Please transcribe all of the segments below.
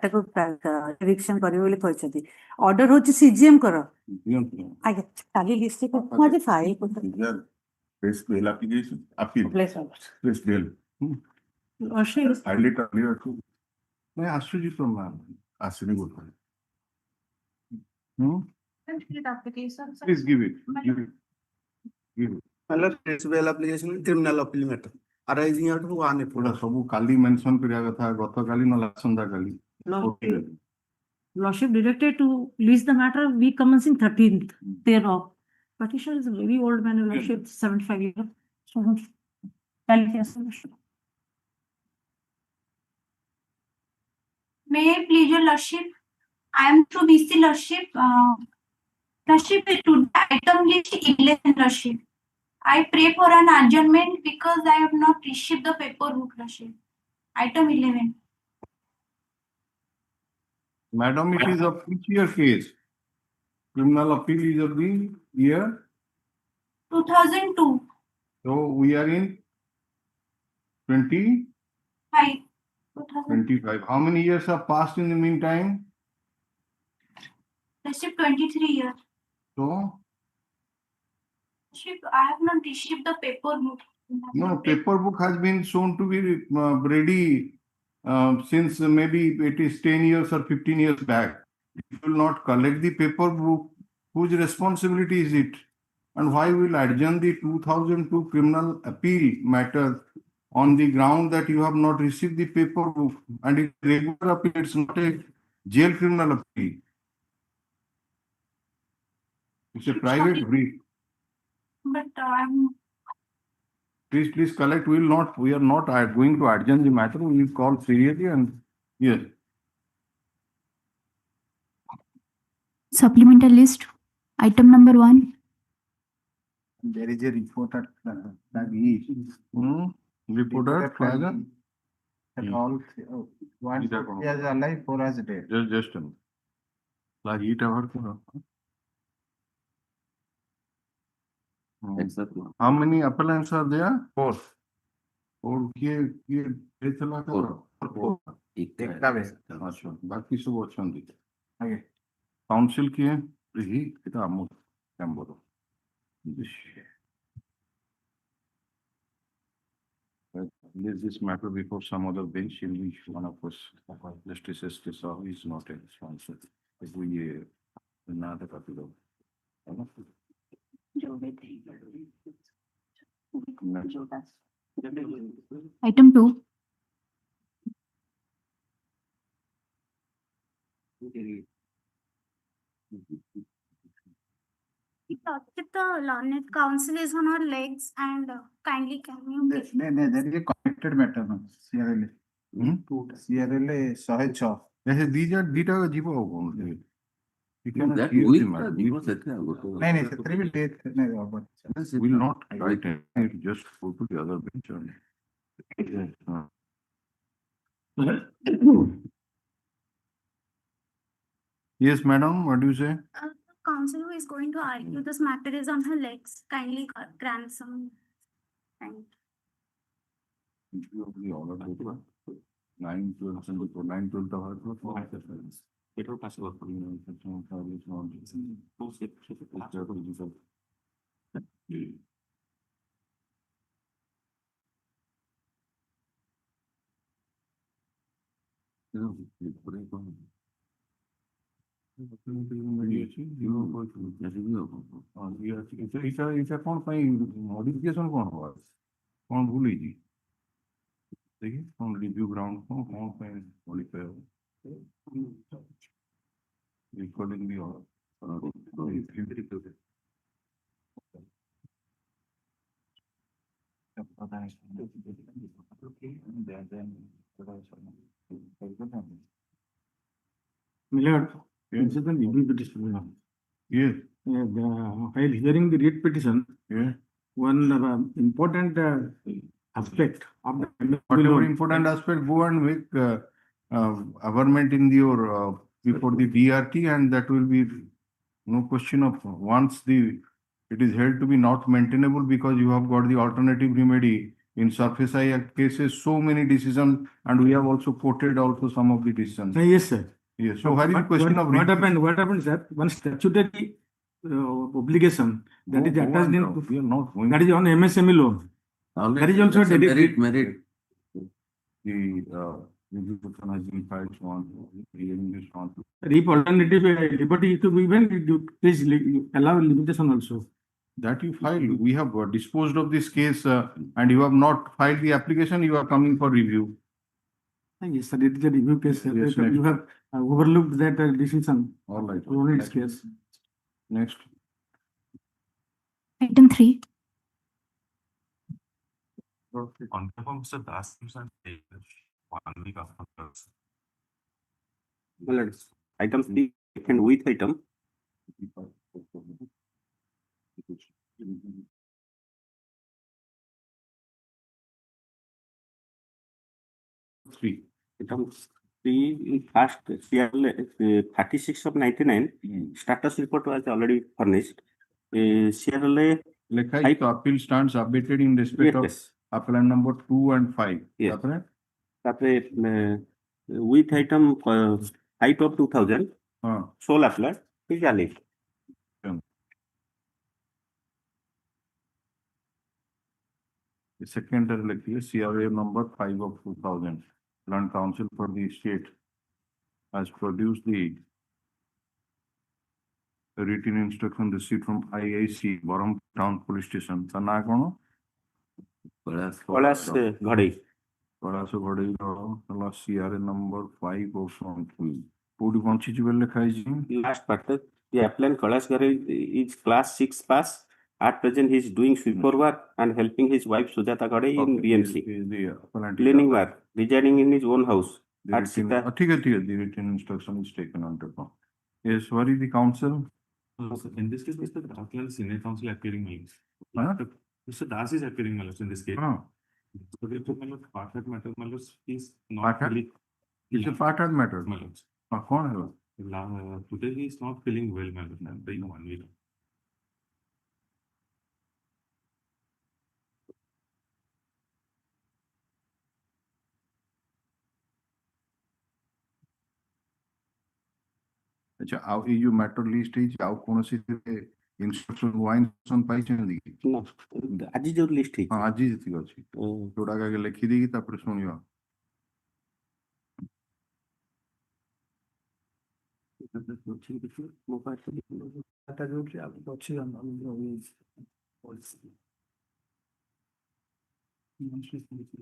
को eviction करियो बोली कहछथि order होछि CGM करो आगे काली लिस्ट को माजे फाइल को Place bail application appeal place bail highly earlier too मैं आश्चर्य तो मैं आश्चर्य बोल रहा हूँ please give it मतलब place bail application criminal appeal matter arising out of one पूरा सब काली मेंशन करिया कथा गत काली न संध्या काली Lordship directed to list the matter we commencing 13th thereof. Petitioner is a very old man, Lordship, 75 years. So, may I please your Lordship? I am to BC Lordship. Lordship, to the item list 11, Lordship. I pray for an adjournment because I have not received the paperwork, Lordship. Item 11. Madam, it is of which year case? Criminal appeal is of the year 2002. so we are in 5. 25. How many years have passed in the meantime? Lordship, 23 years. So Lordship, I have not received the paperwork. no, paper book has been shown to be ready since maybe it is 10 years or 15 years back. If you will not collect the paper book, whose responsibility is it? And why will adjourn the 2002 criminal appeal matter on the ground that you have not received the paper book? And it's regular appeal, it's not a jail criminal appeal. It's a private brief. But Please collect. We are not going to adjourn the matter. We will call seriously and yes. Supplemental list, item number 1. there is a report at Reporter flag. that all one is alive, 4 as dead. Just a minute. Flag heat ever. Exactly. How many appellants are there? 4 Four. एकटा बे अच्छा बाकी सब अछंती आगे council किए ही এটা আমো কেন বলো Leave this matter before some other bench in which one of us justices is not a sponsor. If we not a copy of Item 2. the learned counsel is on our legs and kindly can you there is a connected matter no CRLA CRLA 106 ऐसे दीटा का जीवा होगा That week, because नहीं सत्र भी date नहीं बाबा will not write it, just go to the other bench and yes madam, what do you say? the counsel who is going to argue this matter is on her legs. Kindly grant some time. The order 9, 12, 9, 12 it will pass over এটা কোন ପାଇଁ modification কোন হওয়ার কোন ভুল ହେଇଛି देखिए कौन रिव्यू ग्राउंड कौन पे मॉडिफाई हो रिकॉर्डिंग भी हो Millard, incident review petition. yes While hearing the writ petition, yeah one important aspect of the whatever important aspect go and make averment in your before the DRT and that will be no question of once it is held to be not maintainable because you have got the alternative remedy in Surface High Act cases, so many decisions, and we have also quoted also some of the decisions. Yes, sir. Yes, so what is the question of What happened, sir? One statutory obligation that is attached in, We are not going. that is on MSME loan. That is also That's a dedicated- merit. The execution has been filed on, hearing is on. If alternative liberty is to be given, please allow limitation also. That you filed, we have disposed of this case, and you have not filed the application, you are coming for review. Yes, sir, it is a review case, sir. Yes, You have overlooked that decision, All right. only its case. Next, Item 3. On behalf of Mr. Das, and 1 week after. Well, it's item 3 and with item. three. Item 3 in first CRL 36 of 99 status report was already furnished. CRL Lekha, I- the appeal stands abated in respect of yes. appellant number 2 and 5. Yes. Appellant? তারপরে with item 5 of 2000 sole appellant is valid. The second CRA number 5 of 2000. Land Council for the state has produced the written instruction received from IIC, Boram Town Police Station. ତା ନାଁ କ'ଣ? କୈଳାସ ଘଡେଇ କୈଳାସ ଘଡେଇର ହେଲା CRA number 5 of 2000. କୋଉଠି ବଞ୍ଚିଛି ବୋଲି ଲେଖା ହେଇଛି? last part the appellant Kailash Ghadei is class 6 pass. At present he is doing sweeper work and helping his wife Sujata Ghadei in BMC. The appellant. Cleaning work, residing in his own house. The At written- Sita- ठीक है, the written instruction is taken under account. Yes, what is the counsel? In this case, Mr. Das and senior counsel appearing malus. Huh? Mr. Das is appearing malus in this case. हाँ, So therefore, malus, part that matter malus is not Part that? really. it's a part and matter. Malus. हाँ, कौन है वो? Today he is not feeling well malus. By 1 week. अच्छा, ଆଉ ଏଇ ଯୋଉ matter list ହେଇଛି, ଆଉ କୌଣସି instruction ନୂଆ instruction ପାଇଛନ୍ତି କି? No, ଆଜି ଯୋଉ list ହେଇଛି ହଁ, ଆଜି ଯେତିକି ଅଛି ଯୋଉଟାକ ଆଗେ ଲେଖିଦେଇକି ତାପରେ ଶୁଣିବା। ମୋ ପାଖରେ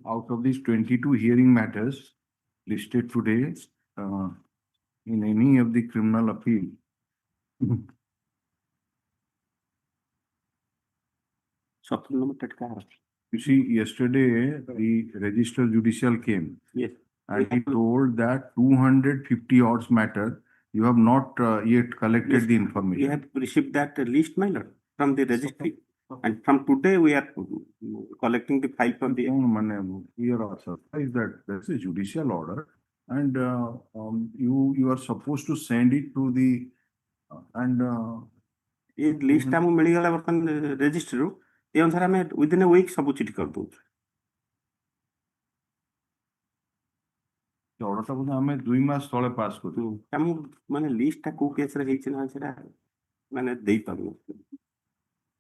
Out of these 22 hearing matters listed today, in any of the criminal appeal, ସତର ନମ୍ବର କାହାର? you see, yesterday the registered judicial came Yes. and he told that 250 odds matter, you have not yet collected Yes. the We information. have received that list, my lord, from the registry. And from today, we are collecting the file from the. We are also surprised that there's a judicial order and you are supposed to send it to the and ये list ଆମକୁ ମିଳିଗଲା ବର୍ତ୍ତମାନ ରେଜିଷ୍ଟ୍ରିରୁ ଏ ଅନୁସାରେ ଆମେ within ଏ weak ସବୁ ଚିଠି କରିଦଉଛୁ। ଅର୍ଡରଟା ବୋଧେ ଆମେ 2 ମାସ ତଳେ ପାସ୍ କରିଛୁ। ଆମକୁ ମାନେ ଲିଷ୍ଟଟା କୋଉ କେସରେ ହେଇଛି ନା ସେଟା ମାନେ ଦେଇପାରୁନୁ।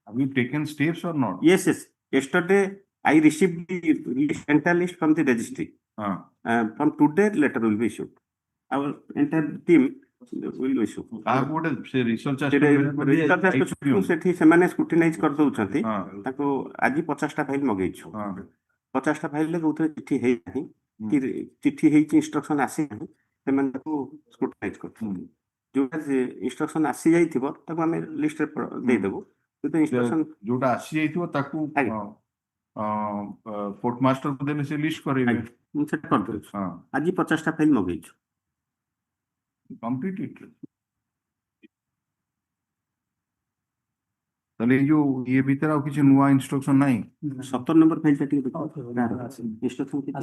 Have you taken steps or not? Yes, yes. Yesterday I received the list, entire list from the registry. From today letter will be issued. Our entire team will issue. କାହାକୁ ଗୋଟେ ସେ research ସେଠି assistant ସେଠି ସେମାନେ ସ୍କ୍ରୁଟିନାଇଜ କରିଦଉଛନ୍ତି। ହଁ ତାକୁ ଆଜି 50ଟା ଫାଇଲ ମଗେଇଛୁ। ହଁ 50ଟା ଫାଇଲରେ ଯୋଉଥିରେ ଚିଠି ହେଇନାହିଁ କି ଚିଠି ହେଇଛି ଇନଷ୍ଟ୍ରକ୍ସନ ଆସିନାହିଁ ସେମାନେ ତାକୁ ସ୍କ୍ରୁଟିନାଇଜ କରୁଛନ୍ତି। ଯୋଉଟା ଇନଷ୍ଟ୍ରକ୍ସନ ଆସି ଯାଇଥିବ ତାକୁ ଆମେ ଲିଷ୍ଟରେ ଦେଇଦେବୁ। କିନ୍ତୁ ଇନଷ୍ଟ୍ରକ୍ସନ ଯୋଉଟା ଆସି ଯାଇଥିବ ତାକୁ ଆଜ୍ଞା। କୋର୍ଟ ମାଷ୍ଟରକୁ ଦେଲେ ସେ ଲିଷ୍ଟ କରିବେ। ମୁଁ ସେଟା କରିଦେଉଛି। ହଁ ଆଜି 50ଟା ଫାଇଲ ମଗେଇଛୁ। କମ୍ପ୍ଲିଟ ଇଟ୍। ତାହେଲେ ଏଇ ଯୋଉ ଇଏ ଭିତରେ ଆଉ କିଛି ନୂଆ ଇନଷ୍ଟ୍ରକ୍ସନ ନାହିଁ? 17 ନମ୍ବର ଫାଇଲଟା ଟିକେ ଦେଖ। ଇନଷ୍ଟ୍ରକ୍ସନ କିଛି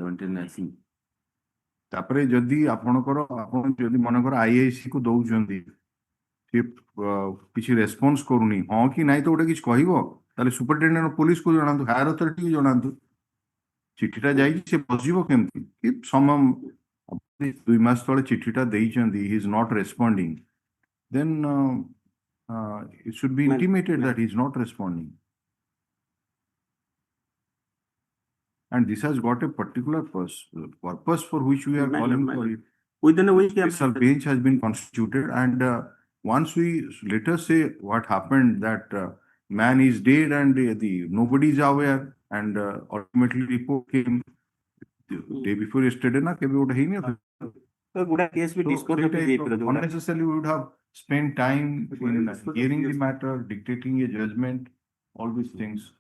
17 ଆସିନି। ତାପରେ ଯଦି ଆପଣ ଯଦି ମନେକର IIC କୁ ଦଉଛନ୍ତି ସେ କିଛି ରେସ୍ପନ୍ସ କରୁନି, ହଁ କି ନାଇଁ ତ ଗୋଟେ କିଛି କହିବ ताले सुपरिटेंडेंट ऑफ पुलिस को जणांतु, हायर अथॉरिटी को जणांतु। चिठीटा जाई से बसिबो केमती कि समम 2 मास तळे चिठीटा देइचंदी, he is not responding, then it should be intimated that he is not responding. And this has got a particular purpose for which we are calling for it. within a week This bench has been constituted, and once we, let us say what happened, that man is dead and nobody is aware, and ultimately report came the day before yesterday na kebe ota heini तो गुड़ा case भी dispose होके जे पर जोड़ा unnecessarily we would have spent time in hearing the matter, dictating a judgment, all these things.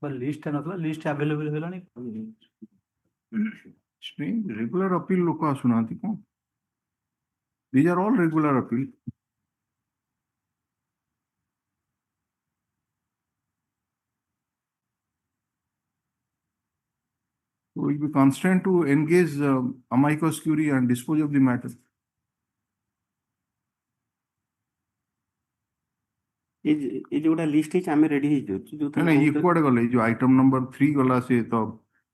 List नथला, list available हेलानी Strange, regular appeal लोक आसुनांती कोन? These are all regular appeal. So we'll be constrained to engage amicus curiae and dispose of the matter. ये जोड़ा list है हमें ready है जो नहीं नहीं, ये कुआडे गले जो आइटम नंबर 3 गला से तो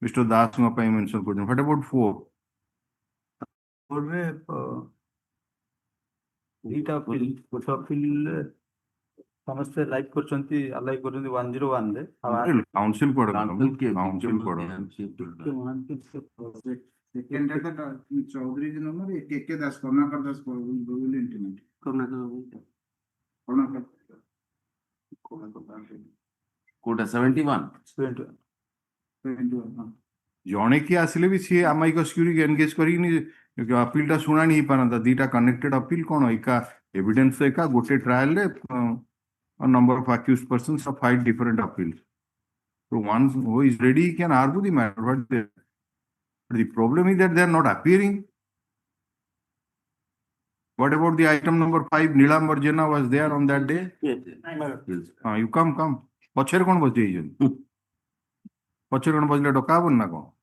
मिस्टर दास का पाई मेंशन कर व्हाट अबाउट 4? और रे दीटा अपील कुछ अपील समस्त लाइक करचंती अलाइ करचंती 101 रे काउंसिल कुआडे काउंसिल काउंसिल कुआडे सेकेंड चौधरी जी नंबर के दास करुणाकर दास विल इंटीमेट करुणाकर कोटा 71 जणे की आसिले भी सी अमाइकस क्यूरी एंगेज करी नि अपील टा सुना नहीं पारंता दीटा कनेक्टेड अपील कोन एका एविडेंस एका गोटे ट्रायल रे a number of accused persons have filed different appeals. So one who is ready can argue the matter. But the problem is that they are not appearing. What about the item number 5? Neelam Varjana was there on that day. You come. Pachher kon bajei jen. Pachher kon bajle doka bun na kon.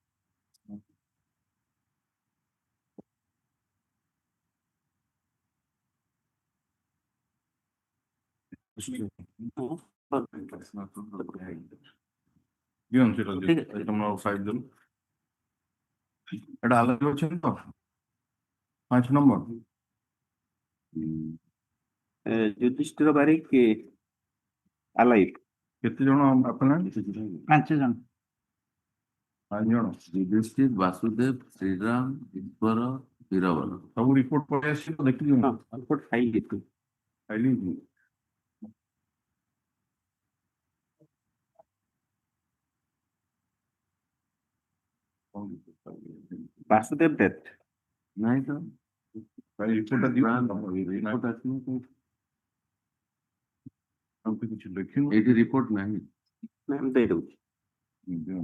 Given seটা item number 5 দিন এটা আলাদা হচ্ছেন তো 5 নম্বর युधिष्ठिर बारिक alive କେତେ ଜଣ ଆପେଲାଣ୍ଟ? 5 ଜଣ 5 ଜଣ युधिष्ठिर वासुदेव श्रीराम ईश्वर wearable ସବୁ ରିପୋର୍ଟ ପଳେଇ ଆସିଛି ତ ଦେଖି ଦିଅନ୍ତୁ रिपोर्ट फाइल लिखो ଖାଇଲି वासुदेव डेथ नहीं तो ଭାଇ ରିପୋର୍ଟଟା ଦିଅ रिपोर्ट आसनी तो ଆଉ ତ କିଛି ଲେଖିନୁ एटी रिपोर्ट नहीं मैं दे दूँ ଦିଅ।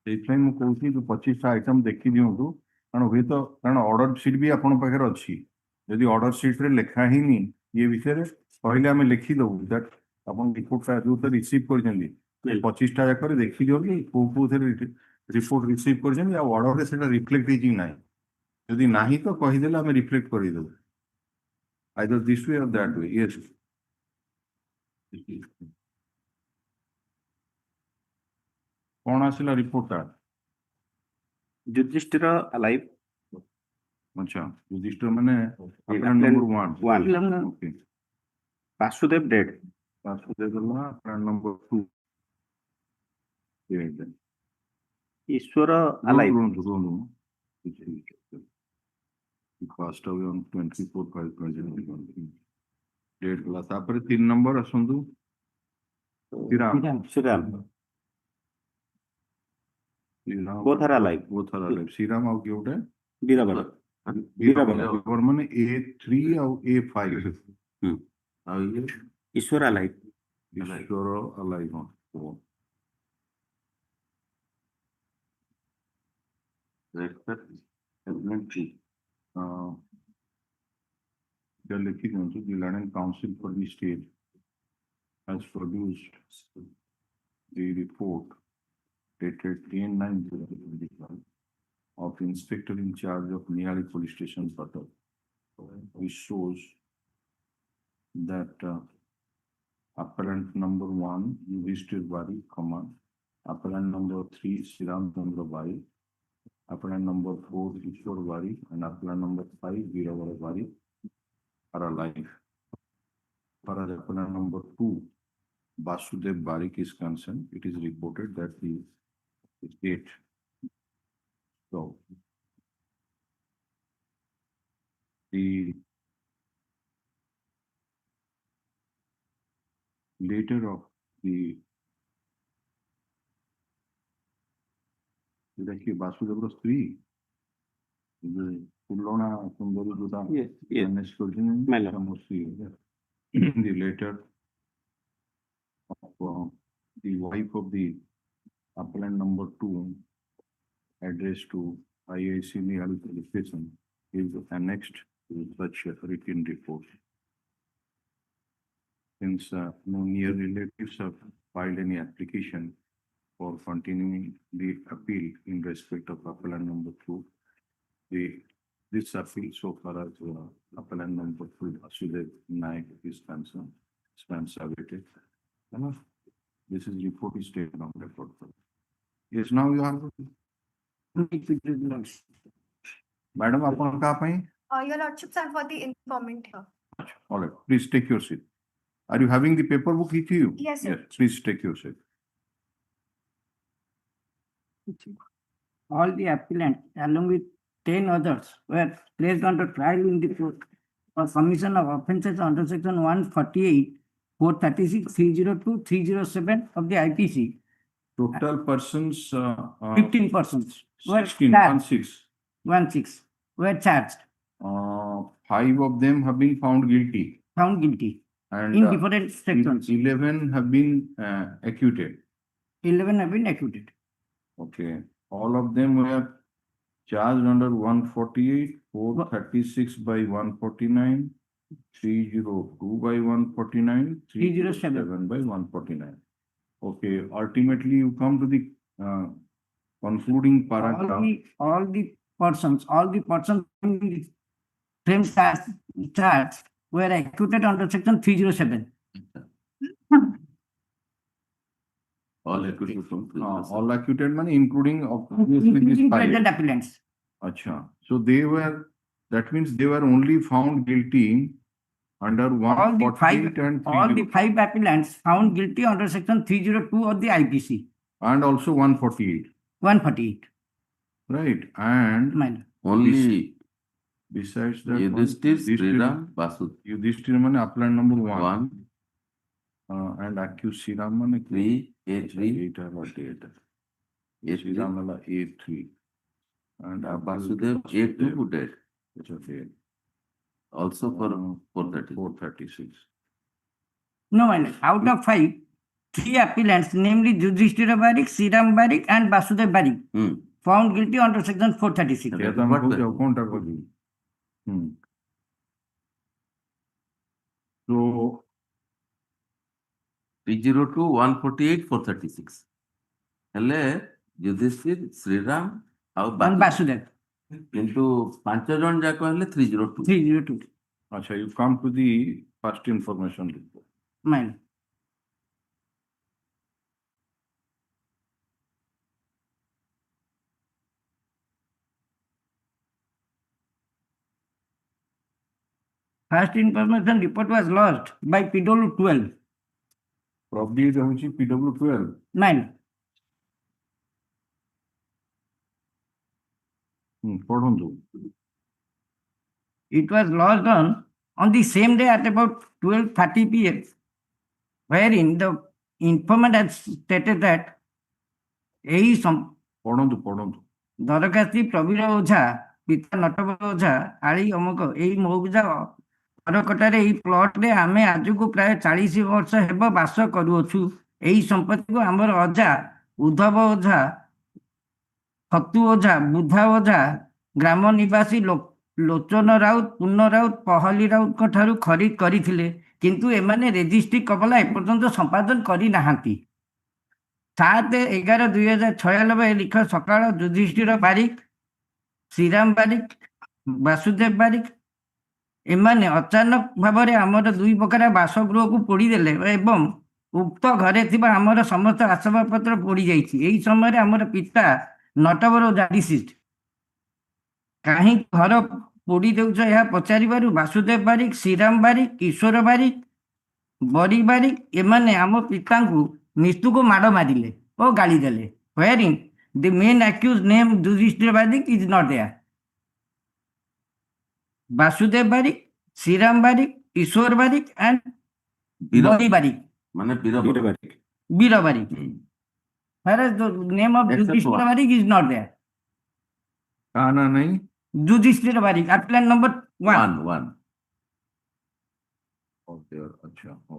ସେଇଥିପାଇଁ ମୁଁ କହୁଛି ଯୋଉ 25ଟା ଆଇଟମ ଦେଖି ଦିଅନ୍ତୁ କାରଣ ହୁଏତ କାରଣ ଅର୍ଡର ସିଟ୍ ବି ଆପଣଙ୍କ ପାଖରେ ଅଛି ଯଦି ଅର୍ଡର ସିଟ୍ରେ ଲେଖା ହେଇନି ଇଏ ବିଷୟରେ କହିଲେ ଆମେ ଲେଖିଦବୁ ଦ୍ୟାଟ୍ ଆପଣ ରିପୋର୍ଟଟା ଯୋଉଥିରେ ରିସିଭ୍ କରିଛନ୍ତି 25ଟା ଯାକରେ ଦେଖି ଦିଅନ୍ତୁ କୋଉଥିରେ ରିପୋର୍ଟ ରିସିଭ୍ କରିଛନ୍ତି ଆଉ ଅର୍ଡରରେ ସେଟା ରିଫ୍ଲେକ୍ଟ ହେଇଛି କି ନାହିଁ ଯଦି ନାହିଁ ତ କହିଦେଲେ ଆମେ ରିଫ୍ଲେକ୍ଟ କରିଦେବୁ either this way or that way yes କଣ ଆସିଲା ରିପୋର୍ଟଟା? युधिष्ठिर अलाइव अच्छा युधिष्ठिर माने अपना number 1 okay Vasudev dead Vasudev अपना number 2 Ishwar alive passed away on 24/5/2021 date गला तापर 3 नंबर असंतु Shriram both are alive Shriram आउ के उठे वीरबल वीरबल माने A3 और A5 और ये ईश्वर अलाइव ईश्वर अलाइव हो the Lieutenant Council for the state has produced the report dated 10/9/2025 of Inspector in charge of Niali Police Station, Patal, which shows that appellant number 1, Yudhishthir Bari, appellant number 3, Sriram Chandra Bari, appellant number 4, Ishwar Bari, and appellant number 5, Veeravara Bari are alive. As far as appellant number 2, Basudev Barik is concerned, it is reported that he is dead. So, the later of the Basudev was 3. The Pullona Sundari Buddha. Yes, yes. My lord. The letter of the wife of the appellant number 2 addressed to IIC Niali Police Station is annexed to such a written report. Since no near relatives have filed any application for continuing the appeal in respect of appellant number 2, this appeal so far as appellant number 2, Basudev Naik is concerned, stands awaited. This is report is taken on record. Yes, now you are. Madam, upon copy. Your Lordships are for the informant here. All right, please take your seat. Are you having the paper book with you? Yes, sir. Yes, please take your seat. All the appellants, along with 10 others, were placed under trial in the court for commission of offences under section 148, 436, 302, 307 of the IPC. Total persons. 15 persons were 16, charged. 16. Were charged. 5 of them have been found guilty. Found guilty And in different sections. 11 have been acquitted. 11 have been acquitted. Okay, all of them were charged under 148, 436 by 149, 302 by 149, 307 by 149. Okay, ultimately you come to the concluding paragraph. All the persons in the same charge were acquitted under section 307. All acquitted from All acquitted money, including obviously these Including 5. present appellants. Acha. So they were, that means they were only found guilty under All the 148 and All the 302 5 appellants found guilty under section 302 of the IPC. and also 148. 148. Right. And Minor. only besides that, Yudhishthir, Sriram, Basud. Yudhishthir money appellant number 1. 1, And accused Sriram money 3, A3, 8 or what 8. A3, Sriram money A3. And Basudev, A2 who dead. Which is 8. Also for 430. 436. No, minor. Out of 5, 3 appellants, namely Yudhishthira Barik, Sriram Barik, and Basudev Barik, found guilty under section 436. Yeah, तो हम खुद account कर दी. So 302, 148, 436. ହେଲେ ଯୁଧିଷ୍ଠିର ଶ୍ରୀରାମ ଆଉ And Basudev. କିନ୍ତୁ 5 ଜଣ ଯାକ ହେଲେ 302. 302. Acha, you come to the first information report. Minor. First information report was lodged by PW12. Probably it is PW12. 9. पढ़ो. It was lodged on the same day at about 12:30 p.m. wherein the informant had stated that पढ़ो. ଦରଖାସ୍ତି ପ୍ରବୀର ଓଝା ପିତା ନଟବର ଓଝା ଆଳି ଅମକ ଏଇ ମୌଜା ଘରକଟାରେ ଏଇ ପ୍ଲଟରେ ଆମେ ଆଜକୁ ପ୍ରାୟ 40 ବର୍ଷ ହେବ ବାସ କରୁଅଛୁ। ଏହି ସମ୍ପତ୍ତିକୁ ଆମର ଅଜା ଉଦ୍ଧବ ଓଝା, ସତୁ ଓଝା, ବୁଧା ଓଝା, ଗ୍ରାମ ନିବାସୀ ଲୋଚନ ରାଉତ, ପୂର୍ଣ୍ଣ ରାଉତ, ପହଲି ରାଉତଙ୍କ ଠାରୁ ଖରିଦ କରିଥିଲେ, କିନ୍ତୁ ଏମାନେ ରେଜିଷ୍ଟ୍ରି କବଲା ଏପର୍ଯ୍ୟନ୍ତ ସମ୍ପାଦନ କରିନାହାନ୍ତି। 7/11/2096 ଲିଖ ସକାଳ ଯୁଧିଷ୍ଠିର ବାରିକ, ଶ୍ରୀରାମ ବାରିକ, ବାସୁଦେବ ବାରିକ ଏମାନେ ଅଚାନକ ଭାବରେ ଆମର 2 ପ୍ରକାର ବାସଗୃହକୁ ପୋଡ଼ିଦେଲେ ଏବଂ ଉକ୍ତ ଘରେ ଥିବା ଆମର ସମସ୍ତ ଆସବାବପତ୍ର ପୋଡ଼ି ଯାଇଛି। ଏହି ସମୟରେ ଆମର ପିତା ନଟବର ଡିସିଜ୍ଡ। କାହିଁକି ଘର ପୋଡ଼ି ଦେଉଛ ଏହା ପଚାରିବାରୁ ବାସୁଦେବ ବାରିକ, ଶ୍ରୀରାମ ବାରିକ, ଈଶ୍ୱର ବାରିକ, ବରି ବାରିକ ଏମାନେ ଆମ ପିତାଙ୍କୁ ନିସ୍ତୁକ ମାଡ଼ ମାରିଲେ ଓ ଗାଳି ଦେଲେ। Wherein the main accused name Yudhishthir Barik is not there. Basudev Barik, Shriram Barik, ଈଶ୍ୱର ବାରିକ and ବରି ବାରିକ, ମାନେ ବୀର ବାରିକ। ବୀର Barik. Whereas the name of Except Yudhishthir one. Barik is not there. हाँ ना नहीं Yudhishthir Barik applicant number 1. 1 okay अच्छा हो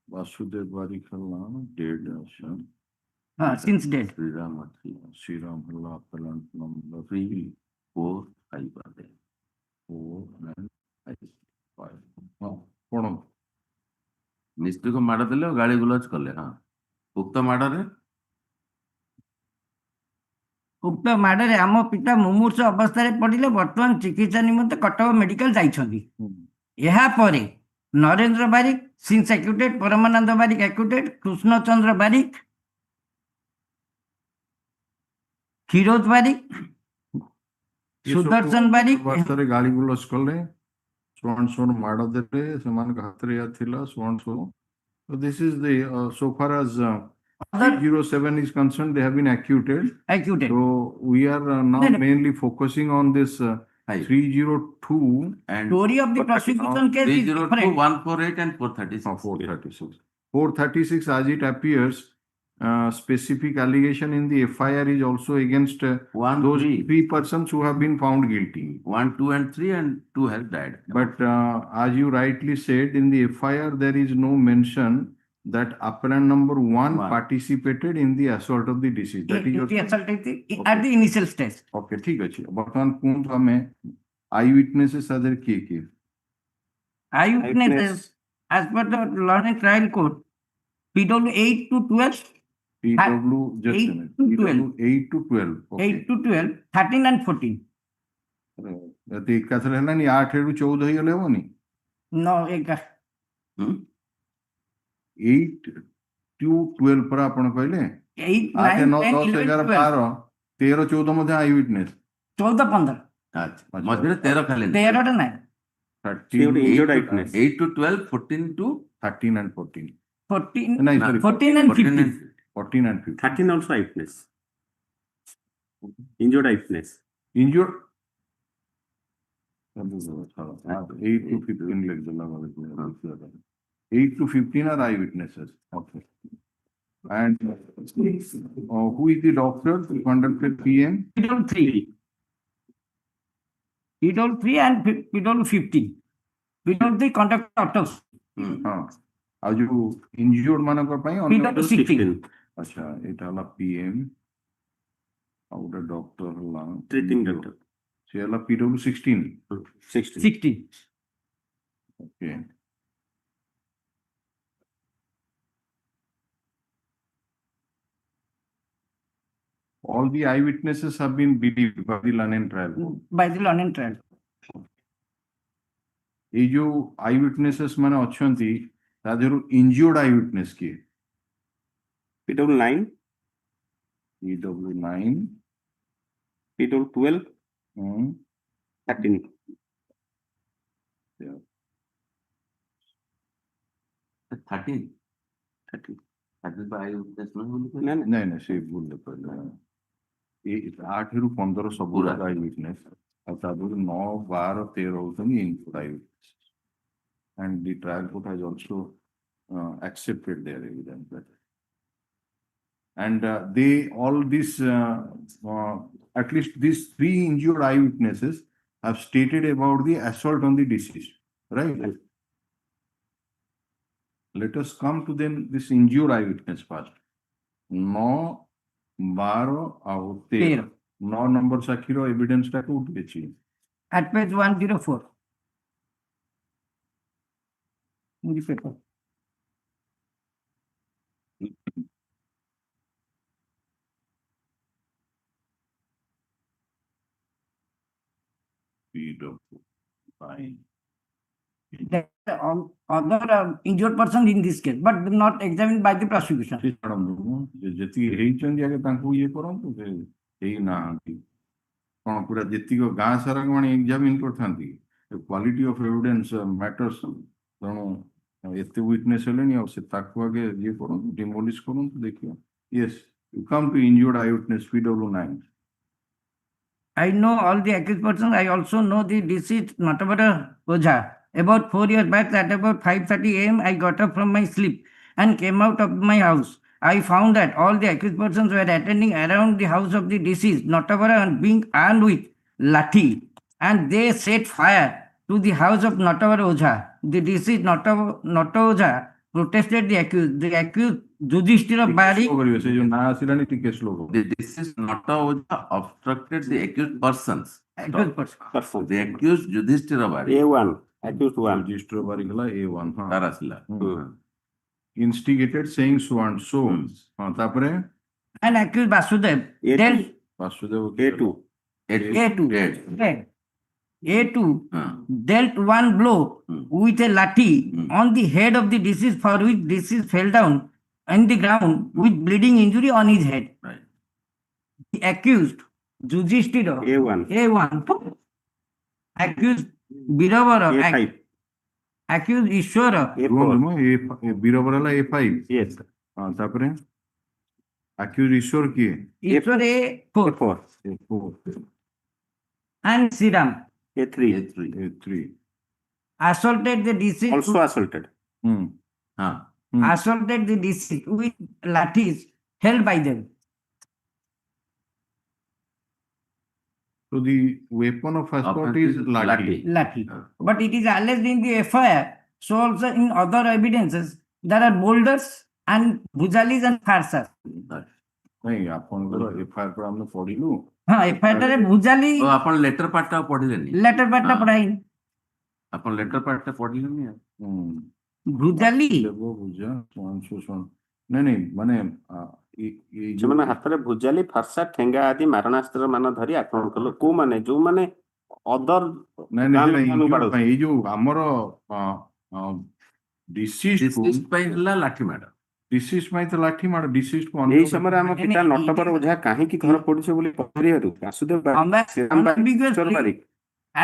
वासुदेव बारिक हल्ला डेड अच्छा हाँ, since dead. श्रीराम अच्छी श्रीराम हल्ला appellant number 3 4 5 बाते 4 and 5 हाँ कौन ନିସ୍ତୁକ ମାଡ଼ ଦେଲେ ଓ ଗାଳି ଗୁଲଜ କଲେ। ହଁ, ଉକ୍ତ ମାଡ଼ରେ ଉକ୍ତ ମାଡ଼ରେ ଆମ ପିତା ମୁମୂର୍ଷ ଅବସ୍ଥାରେ ପଡ଼ିଲେ। ବର୍ତ୍ତମାନ ଚିକିତ୍ସା ନିମନ୍ତେ କଟକ ମେଡିକାଲ ଯାଇଛନ୍ତି। ଏହାପରେ ନରେନ୍ଦ୍ର ବାରିକ ସିନ୍ସ ଆକ୍ୟୁଟେଡ୍, ପରମାନନ୍ଦ ବାରିକ ଆକ୍ୟୁଟେଡ୍, କୃଷ୍ଣଚନ୍ଦ୍ର ବାରିକ, କ୍ଷୀରୋଦ ବାରିକ, ସୁଦର୍ଶନ ବାରିକ ଅବସ୍ଥାରେ ଗାଳି ଗୁଲଜ କଲେ ସୋନ୍ ମାଡ଼ ଦେଲେ ସେମାନଙ୍କ ହାତରେ ଏହା ଥିଲା ସୋନ୍ so so this is the so far as 307 is concerned they have been acquitted. So we are now No, no. mainly focusing on this 302 and story of the prosecution case is 302 different. 148 and 436 436 as it appears specific allegation in the FIR is also against 1 those 3 3 persons who have been found guilty. 1 2 and 3 and 2 have died. But as you rightly said, in the FIR, there is no mention that appellant number 1 One. participated in the assault of the deceased. That is your... At the initial stage. Okay, ठीक है। वर्तमान कुंत हमें आई witnesses other किए Eyewitnesses, as per the law and trial code, PW 8 to 12, PW just 8 a minute. to 12. PW 8 to 12. 8 to 12, 13 and 14. यदि एकाथर है ना नहीं 8 ରୁ 14 ହେଇଗଲେ ହବନି No, 8 to 12 पर ଆପଣ କହିଲେ 8, 8 9, 9 10, 10 11, 11 12, 12 13 14 ମଧ୍ୟ आई विटनेस 14, 15. ଆଚ୍ଛା ମଝିରେ 13 ଖାଲି 13 ଟା ନାହିଁ। 13 injured eyewitness. 8 to 12 14 to 13 and 14 14, No, sorry, 14 and 14 15. and 14 and 15 13 also eyewitness. Injured eyewitness. injured 8 to 15 like the law 8 to 15 are eyewitnesses. Okay. And who is the doctor who conducted PM? PW 3. PW 3 and PW 15. PW 3 conduct autopsy. हाँ ଆଉ ଯୋଉ injured ମାନଙ୍କ ପାଇଁ PW 16. अच्छा ଏଟା ହେଲା PM ଆଉ ଗୋଟେ ଡକ୍ଟର ହେଲା Treating doctor. ସେ ହେଲା PW 16 16. okay all the eyewitnesses have been believed by the London trial court. By the law and trial. এই ଯୋଉ ଆଇ ୱିଟନେସେସ୍ ମାନେ ଅଛନ୍ତି ତା ଦେହରୁ ଇଞ୍ଜୁର୍ଡ ଆଇ ୱିଟନେସ୍ କିଏ? PW 9, PW 9 PW 12, 13. Yeah. 13 13. 13 by eyewitness ନୁହେଁ ବୋଲି କହିଲେ। ନା ନା ନାଇଁ ନାଇଁ ସେ ଭୁଲ କହିଲେ ଏଇ 8 ରୁ 15 ସବୁ ପୁରା। ଆଇ ୱିଟନେସ୍ ଆଉ ତା ଦେହରୁ 9 12 13 ହଉଛନ୍ତି injured I witness and the trial court has also accepted their evidence that and they all this at least these 3 injured eyewitnesses have stated about the assault on the deceased, right? Let us come to then this injured eyewitness first. 9 12 ଆଉ 13 9 number ସାକ୍ଷୀର evidence ଟା କୋଉଠି ଅଛି? At page 104. In the paper. PW. Fine. That other injured person in this case, but not examined by the prosecution. ସେ ଛାଡ଼ନ୍ତୁ ଯେତିକି ହେଇଛନ୍ତି ଆଗେ ତାଙ୍କୁ ଇଏ କରନ୍ତୁ ସେ ହେଇନାହାନ୍ତି କ'ଣ ପୁରା ଯେତିକ ଗାଁ ସାରା କ'ଣ ଏକ୍ଜାମିନ୍ କରିଥାନ୍ତି କ୍ୱାଲିଟି ଅଫ୍ ଏଭିଡେନ୍ସ ମ୍ୟାଟର୍ସ ତେଣୁ ଏତେ ୱିଟନେସ୍ ହେଲେଣି ଆଉ ସେ ତାକୁ ଆଗେ ଇଏ କରନ୍ତୁ ଡିମୋଲିସ୍ କରନ୍ତୁ ଦେଖିବା yes you come to injured eyewitness PW9. I know all the accused persons. I also know the deceased Natabara Oja. About 4 years back, at about 5:30 a.m., I got up from my sleep and came out of my house. I found that all the accused persons were attending around the house of the deceased Natabara and being armed with lathi, and they set fire to the house of Natabara Oja. The deceased Nata Oja protested the accused. The accused Yudhishthira Bari. This is not a obstructed the accused persons. Accused person. The accused Yudhishthira Bari. A1, accused 1. Yudhishthira Bari gala A1. Tarasila. Instigated saying so and so. तापरे And accused Vasudev. Dealt Vasudev A2. A2 dealt one blow with a lathi on the head of the deceased, for which deceased fell down on the ground with bleeding injury on his head. Right. The accused Yudhishthira A1. accused Biravara, A5. accused Ishwara, A4. Birbal A5. Yes. तापरे accused ईश्वर किए Ishwara A4, A4. A4. and Siram A3. A3. assaulted the deceased. Also assaulted. Assaulted the deceased with lathis held by them. So the weapon of assault is lathi. Lathi. But it is alleged in the FIR, so also in other evidences, there are boulders and bhujalis and farsas. नहीं आपनकर FIR पर हमने पढ़िलु हाँ, FIR रे bhujali तो अपन letter part टा पढ़िलेनी letter part हाँ। पढ़ाई अपन लेटर पार्ट टा पढ़िलेनी bhujali लेबो बुझा सोन नहीं माने ସେମାନେ ହାତରେ ଭୁଜାଲି ଫାର୍ସା ଠେଙ୍ଗା ଆଦି ମାରଣାସ୍ତ୍ର ମାନ ଧରି ଆକ୍ରମଣ କଲେ କୋଉମାନେ ଯୋଉମାନେ ଅଦର नहीं ये जो हमर डिसीज ପାଇଁ ହେଲା ଲାଠି ମାଡ଼ डिसीज में तो लाठी मार डिसीज को ଏଇ ସମୟରେ ଆମ ପିତା ନଟବର ଓଝା କାହିଁକି ଘର ପଡିছে ବୋଲି ପଚାରିବାରୁ ବାସୁଦେବ ବାରିକ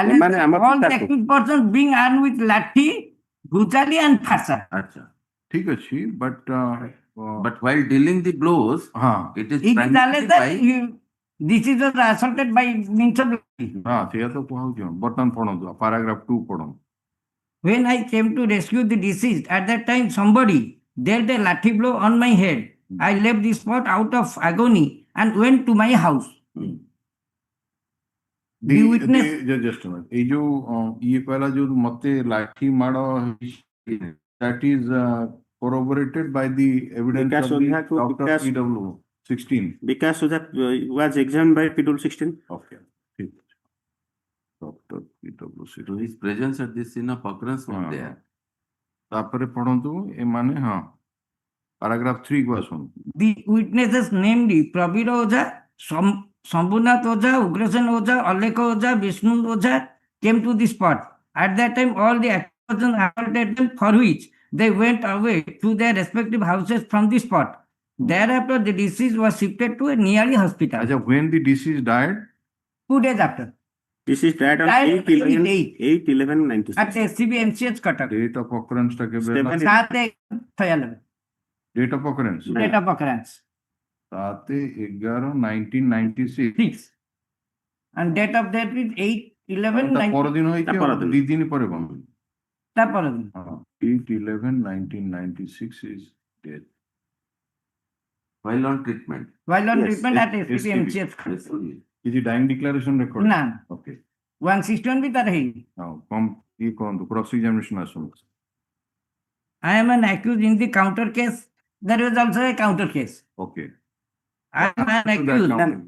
ଏମାନେ ଆମ all the ପିତାକୁ accused persons being armed with lathi, bhujali and farsa. ଆଚ୍ଛା ठीक अच्छी but while dealing the blows हाँ it is It is primarily alleged that by this is was assaulted by means of lathi. हाँ thế तो कहूँ जो button पढ़ो तो पैराग्राफ 2 पढ़ो When I came to rescue the deceased, at that time somebody dealt a lathi blow on my head. I left the spot out of agony and went to my house. The witness, just ये जो ये पहला जो मते लाठी मारो that is corroborated by the evidence Vikas of the Oঝा को Dr. Vikas- PW 16 Bikash Ojha was examined by PW16. okay ठीक Dr. PW to 16 his presence at the scene of occurrence was हाँ there तापरे पढ़ो ए माने हाँ पैराग्राफ 3 को सुन the witnesses namely Prabira Oja, Sambhunath Oja, Ugrasen Oja, Aleka Oja, Vishnu Oja came to the spot. At that time, all the accused assaulted them, for which they went away to their respective houses from the spot. Thereafter, the deceased was shifted to a nearby hospital. अच्छा when the deceased died 2 days after, This is died on Died 8/11/96. at SCB MCH Cuttack. date of occurrence टा के बेला 7/11, date of occurrence date of occurrence 7/11/1996 6, and date of death is 8/11, ता पर दिन होई ता पर दिन। 2 दिन पर कौन 8/11/1996 is death while on treatment while on Yes, treatment at SCB SCB. MCH Cuttack. is it dying declaration record ना okay 161 भी तार है. now come ये कौन तो cross examination assume I am an accused in the counter case. There was also a counter case. okay I am an So that accused. count-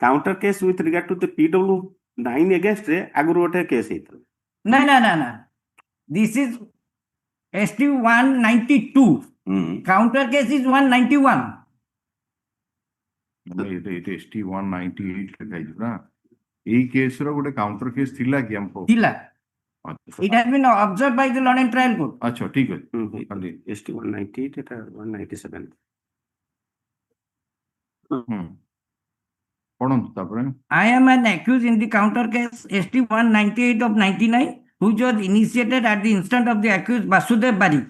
Counter case with regard to the PW9 against रे आगुरु गोटे case ହେଇଥିଲା. No. This is ST 192. Counter case is 191. it is ST 198 लिखा है ना এই case ର ଗୋଟେ counter case ଥିଲା କି ଆମ ପାଖରେ? ଥିଲା। It has been observed by the Law and Trial Court. ଆଚ୍ଛା ଠିକ ଅଛି ଖାଲି ST 198 এটা 197 ପଢନ୍ତୁ ତାପରେ। I am an accused in the counter case ST 198 of 99, which was initiated at the instant of the accused Vasudev Barik.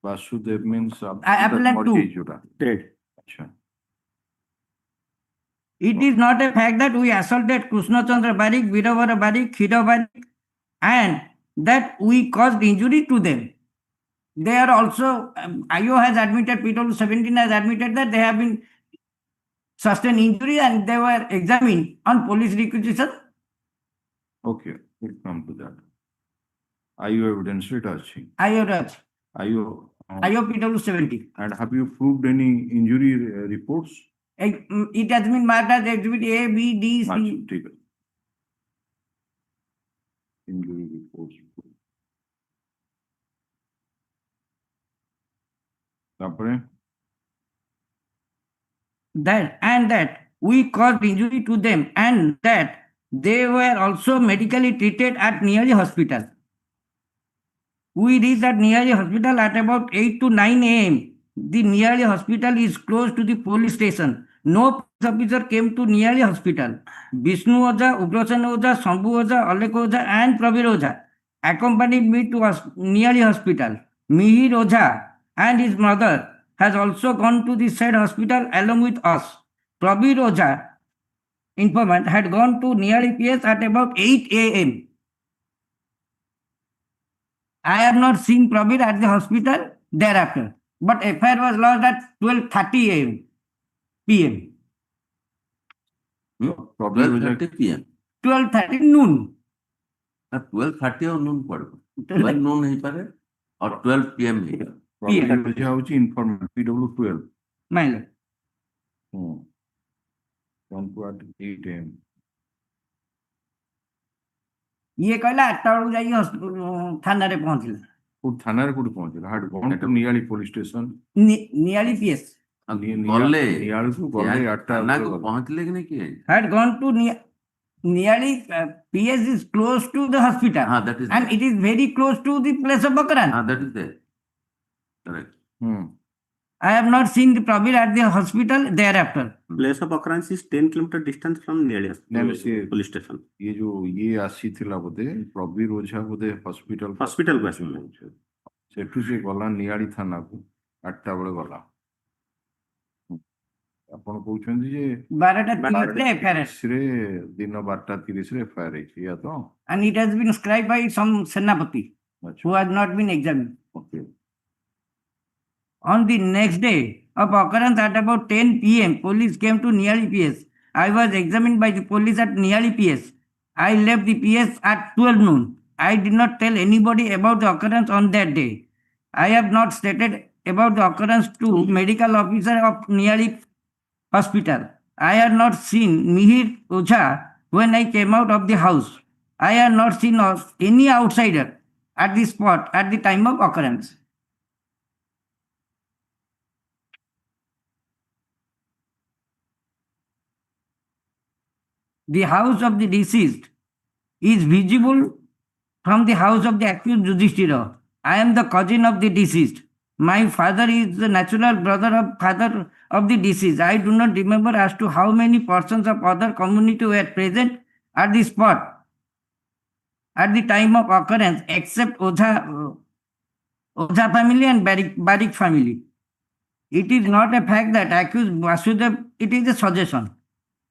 Basudev means appellant two. ଯୋଉଟା dead. ଆଚ୍ଛା It is not a fact that we assaulted Krishna Chandra Barik, Viravara Barik, Khira Barik, and that we caused injury to them. They are also, IO has admitted, PW 17 has admitted that they have been sustained injury and they were examined on police requisition. okay we'll come to that IO evidence it ଅଛି IO IO PW 70. and have you proved any injury reports? It has been marked as exhibit A, B, D, C. আচ্ছা ঠিক আছে injury reports তারপরে that we caused injury to them and that they were also medically treated at Niyari Hospital. We reached at Niyari Hospital at about 8 to 9 a.m. The Niyari Hospital is close to the police station. No police officer came to Niyari Hospital. Vishnu Oja, Ugrasen Oja, Shambhu Oja, Alek Oja, and Prabir Oja accompanied me to Niyari Hospital. Mihir Oja and his mother has also gone to the said hospital along with us. Prabir Oja, informant, had gone to Niyari PS at about 8 a.m. I have not seen Prabir at the hospital thereafter, but FIR was lodged at 12:30 a.m. p.m. 12:30 PM 12:30 noon. 12:30 और noon पड़ेगा 12 noon नहीं पारे और 12 PM नहीं ବୁଝା ହଉଛି informal PW 12 My lord. 1:08 AM ଇଏ କହିଲା 8ଟା ବେଳକୁ ଯାଇକି ଥାନାରେ ପହଞ୍ଚିଲା। କୋଉ ଥାନାରେ କୋଉଠି ପହଞ୍ଚିଲା? ହାଟ ଗଣ ଟୁ ନିଆଳି ପୋଲିସ ଷ୍ଟେସନ ନିଆଳି ପିଏସ୍ ଗଲେ ନିଆଳିକୁ ଗଲେ 8ଟା ଥାନାକୁ ପହଞ୍ଚିଲେ କି ନାଇଁ କିଏ? had gone to Niyali PS is close to the hospital that is and there. it is very close to the place of occurrence. That is there. Correct. I have not seen the Prabir at the hospital thereafter. Place of occurrence is 10 kilometer distance from Niyali police station. ये जो ये ଆସିଥିଲା ବୋଧେ ପ୍ରବୀର ଓଝା ବୋଧେ hospital को ଆସିଥିଲା ସେଠୁ ସେ ଗଲା ନିଆଳି ଥାନାକୁ 8ଟା ବେଳେ ଗଲା। ଆପଣ କହୁଛନ୍ତି ଯେ 12:30 FIR ରେ ଦିନ 12:30 ରେ FIR ହେଇଛି ୟା ତ and it has been scribed by some Senapati who has not been examined. Okay. On the next day of occurrence at about 10 p.m., police came to Niyali PS. I was examined by the police at Niyali PS. I left the PS at 12 noon. I did not tell anybody about the occurrence on that day. I have not stated about the occurrence to medical officer of Niyali Hospital. I had not seen Mihir Oja when I came out of the house. I had not seen any outsider at the spot at the time of occurrence. The house of the deceased is visible from the house of the accused Yudhishthira. I am the cousin of the deceased. My father is the natural brother of father of the deceased. I do not remember as to how many persons of other community were present at the spot at the time of occurrence except Oza family and Barik family. It is not a fact that accused Vasudev, it is a suggestion.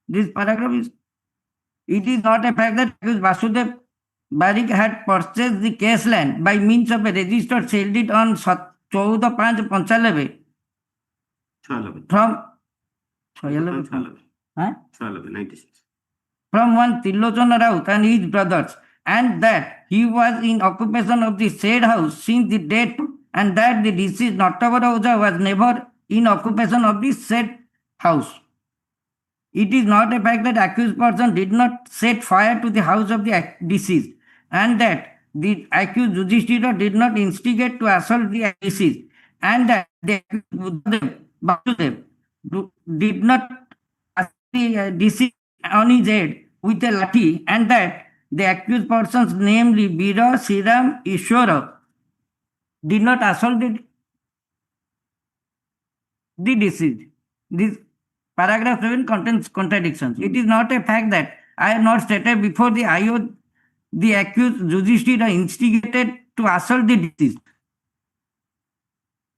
This paragraph is, it is not a fact that accused Vasudev Barik had purchased the case land by means of a registered sale deed on 14/5/95 from one Tillochana Raut and his brothers, and that he was in occupation of the said house since the date, and that the deceased Natavara Oja was never in occupation of the said house. It is not a fact that accused person did not set fire to the house of the deceased, and that the accused Yudhishthira did not instigate to assault the deceased, and that the Vasudev did not assault the deceased on his head with a lathi, and that the accused persons, namely Bira, Sriram, Ishwara, did not assault the deceased. This paragraph 7 contains contradictions. It is not a fact that I have not stated before the IO the accused Yudhishthira instigated to assault the deceased,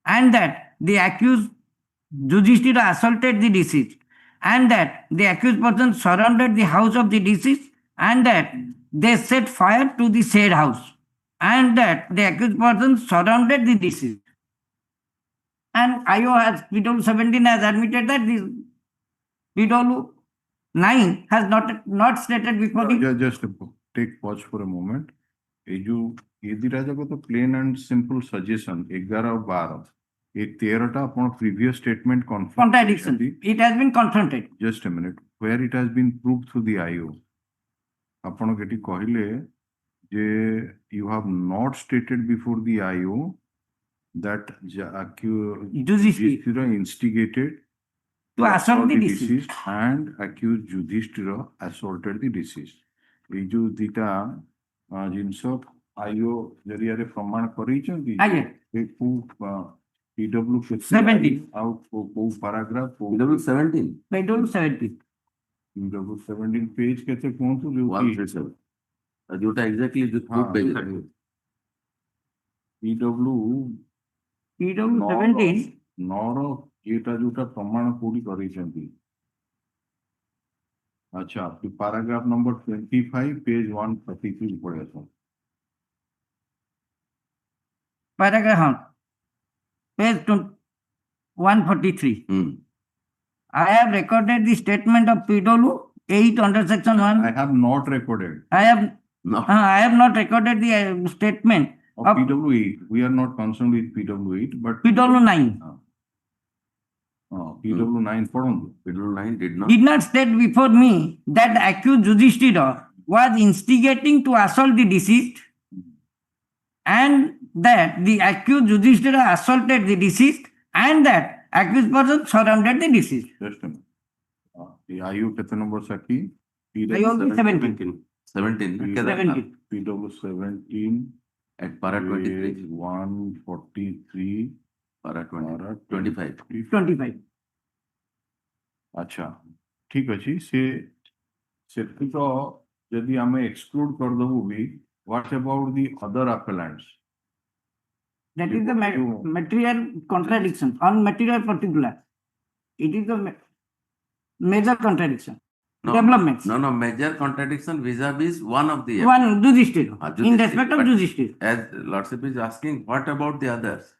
and that the accused Yudhishthira assaulted the deceased, and that the accused person surrounded the house of the deceased, and that they set fire to the said house, and that the accused person surrounded the deceased. And IO has, PW 17 has admitted that this PW 9 has not stated before the. Just take pause for a moment. ये जो ये दिरा जाको तो plain and simple suggestion 11 और 12 ये 13टा अपन previous statement Contradiction. It has been confronted. Just a minute. Where it has been proved through the IO. अपन केटी कहले जे you have not stated before the IO that Yudhishthira instigated to assault the deceased and accused Yudhishthira assaulted the deceased. ये जो दिटा जिनस IO जरिया प्रमाण करिसेंती ए PW 17 आउट को paragraph PW 17 PW 17 PW 17 page केते कोंतु जो 137 जोटा एग्जैक्टली जो पेज है पीडब्ल्यू 17 नौर एटा जोटा प्रमाण कोडी करिसेंती अच्छा पैराग्राफ नंबर 25 पेज 133 पढ़े तो paragraph page 143. I have recorded the statement of PW 8 under section 1. I have not recorded. I have not recorded the statement of PW 8. We are not concerned with PW 8, but PW 9. PW 9 PW 9 did not state before me that the accused Yudhishthira was instigating to assault the deceased, and that the accused Yudhishthira assaulted the deceased, and that accused person surrounded the deceased. Just a minute. The IU kete number saki? IU 17. 17. PW 17 at para 23 143 para 25 25. अच्छा ठीक अछि से तो यदि हमें exclude कर दबो भी what about the other appellants? That is the material contradiction on material particular. It is the major contradiction. Developments. No, major contradiction vis-a-vis one of the one Yudhishthira. In respect of Yudhishthira. As Lordship is asking, what about the others?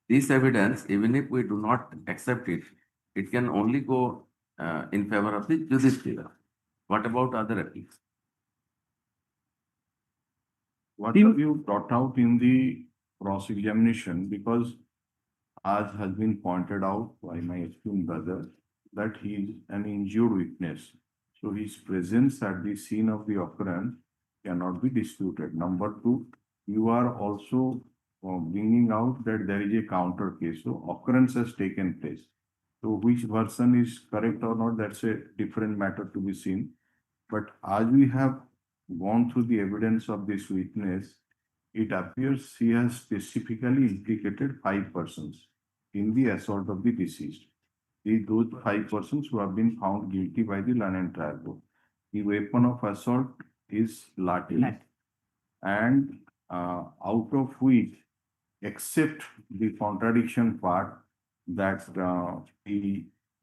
This evidence, even if we do not accept it, it can only go in favor of the Yudhishthira. What about other appeals? What have you brought out in the cross-examination? Because as has been pointed out by my esteemed brother, that he is an injured witness. So his presence at the scene of the occurrence cannot be disputed. Number two, you are also bringing out that there is a counter case. So occurrence has taken place. So which version is correct or not, that's a different matter to be seen. But as we have gone through the evidence of this witness, it appears he has specifically implicated 5 persons in the assault of the deceased. Those 5 persons who have been found guilty by the London Trial Court. The weapon of assault is lathi, and out of which, except the contradiction part that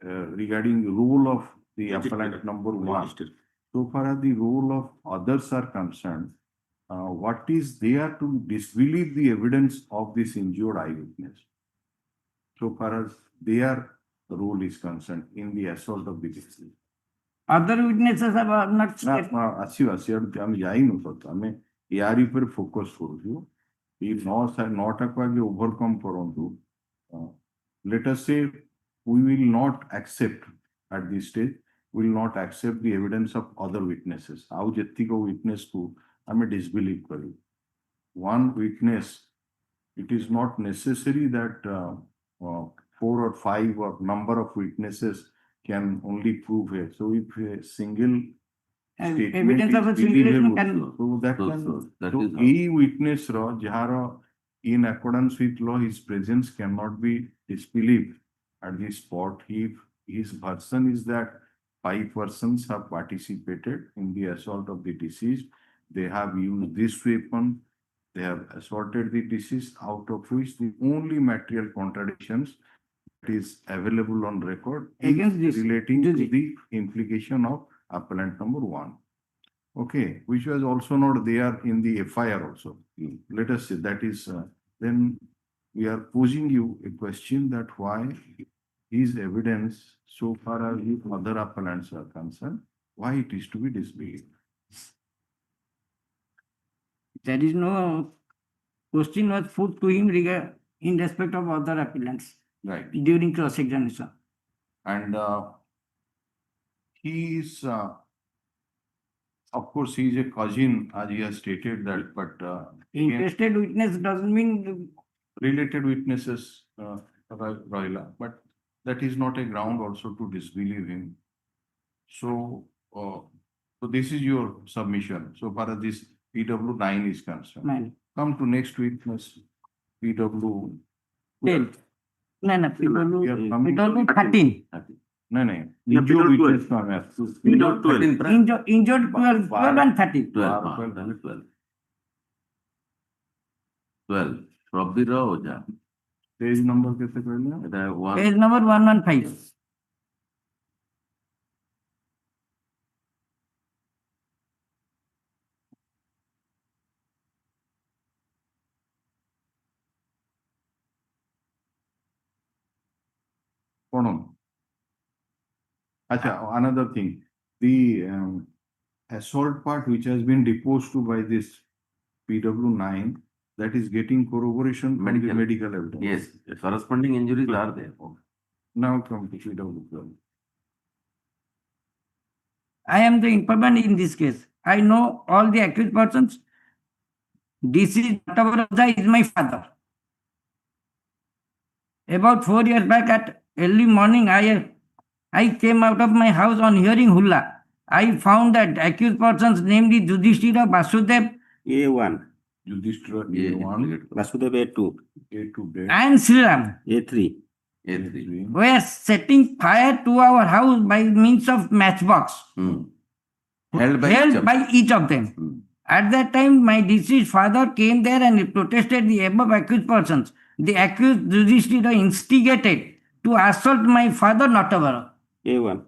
regarding role of the appellant number 1, so far as the role of others are concerned, what is there to disbelieve the evidence of this injured eyewitness? So far as their role is concerned in the assault of the deceased. Other witnesses have not stated. यारी पर focus करू ये नौटा को आगे overcome करंतु let us say we will not accept at this stage, we will not accept the evidence of other witnesses. आउ जेतिको witness को हमें disbelieve करू. One witness, it is not necessary that 4 or 5 or number of witnesses can only prove it. So if a single evidence of a simulation can So that So- can, so that so is how- a witness ro jahar in accordance with law his presence cannot be disbelieved at the spot if his version is that 5 persons have participated in the assault of the deceased. They have used this weapon. They have assaulted the deceased, out of which the only material contradictions that is available on record Against is this, relating to Juji. the implication of appellant number 1. Okay, which was also not there in the FIR also. Let us say that is, then we are posing you a question that why his evidence, so far as the other appellants are concerned, why it is to be disbelieved. there is no question was put to him in respect of other appellants Right. during cross-examination. And he is, of course, he is a cousin, as he has stated that, but Interested witness doesn't mean related witnesses, Royla, but that is not a ground also to disbelieve him. So, so this is your submission, so far as this PW9 is concerned. man. Come to next witness, PW. 10. No, no, We are coming- PW 13. No, no, Yeah, injured PW12. witness का मैं PW 12. Injured 12 and 13. 12, Bar- 12. 12. Prabir Oja. Page number कितने कहले এটা one Page number 115. कौन अच्छा another thing, the assault part which has been deposed to by this PW9, that is getting corroboration from the Medical. medical evidence. yes, corresponding injuries are there. Now come to PW12. I am the informant in this case. I know all the accused persons. Deceased Oja is my father. About 4 years back at early morning, I came out of my house on hearing hulla. I found that accused persons, namely Yudhishthira, Vasudev, A1, Yudhishthira Yeah, A1, Vasudev A2, A2 dead. and Sriram A3, A3. were setting fire to our house by means of matchbox Held by each of them. them. Hmm. At that time, my deceased father came there and protested the above accused persons. The accused Yudhishthira instigated to assault my father, Natavara, A1,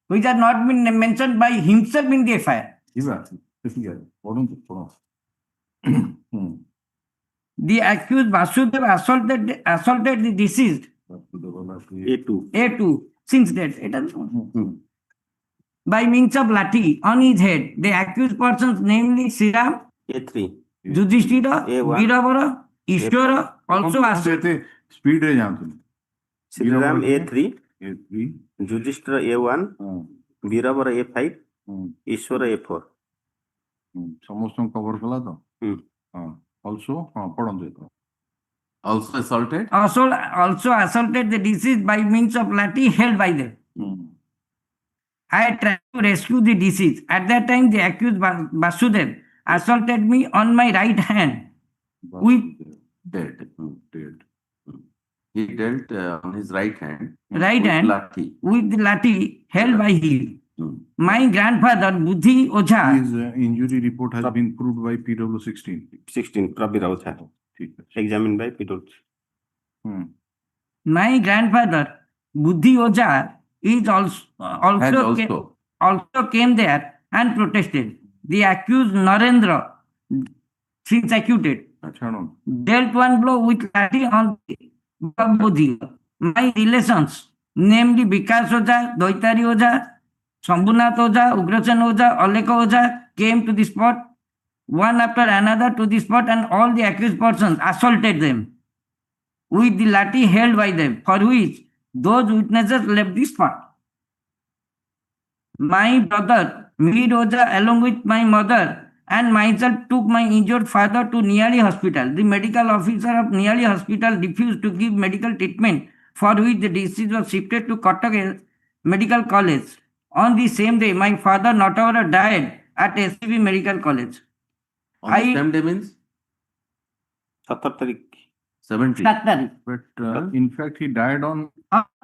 which had not been mentioned by himself in the FIR. The accused Vasudev assaulted the deceased A2, A2 since that it has, by means of lathi on his head. The accused persons, namely Sriram, A3, Yudhishthira, A1, Veeravara, Ishwara, also assaulted. Speed रे जाओ तुम Sriram A3, A3 Yudhishthira A1, Veeravara A5, Ishwara A4. समस्त cover कला तो Hmm. also पढ़ो तो Also assaulted. Also assaulted the deceased by means of lathi held by them. I tried to rescue the deceased. At that time, the accused Vasudev assaulted me on my right hand. Dead. He dealt on his right hand. Right with hand. lathi. With the lathi held by him. Hmm. My grandfather, Buddhi Oja, his injury report has been proved by PW16 16, Prabir Oja, ठीक है examined by PW. my grandfather, Buddhi Oja, is Has also came there and protested. The accused Narendra, since acquitted, अच्छा no dealt one blow with lathi on Buddhi. My relations, namely Vikas Oja, Doitari Oja, Shambhunath Oja, Ugrasen Oja, Aleka Oja, came to the spot, one after another to the spot, and all the accused persons assaulted them with the lathi held by them, for which those witnesses left the spot. My brother, Mir Oja, along with my mother and myself, took my injured father to Niali Hospital. The medical officer of Niali Hospital refused to give medical treatment, for which the deceased was shifted to Kotak Medical College. On the same day, my father Notavar died at SCB Medical College. On the I- same day means 17 তারিখ 70. 7 তারিখ, But in fact, he died on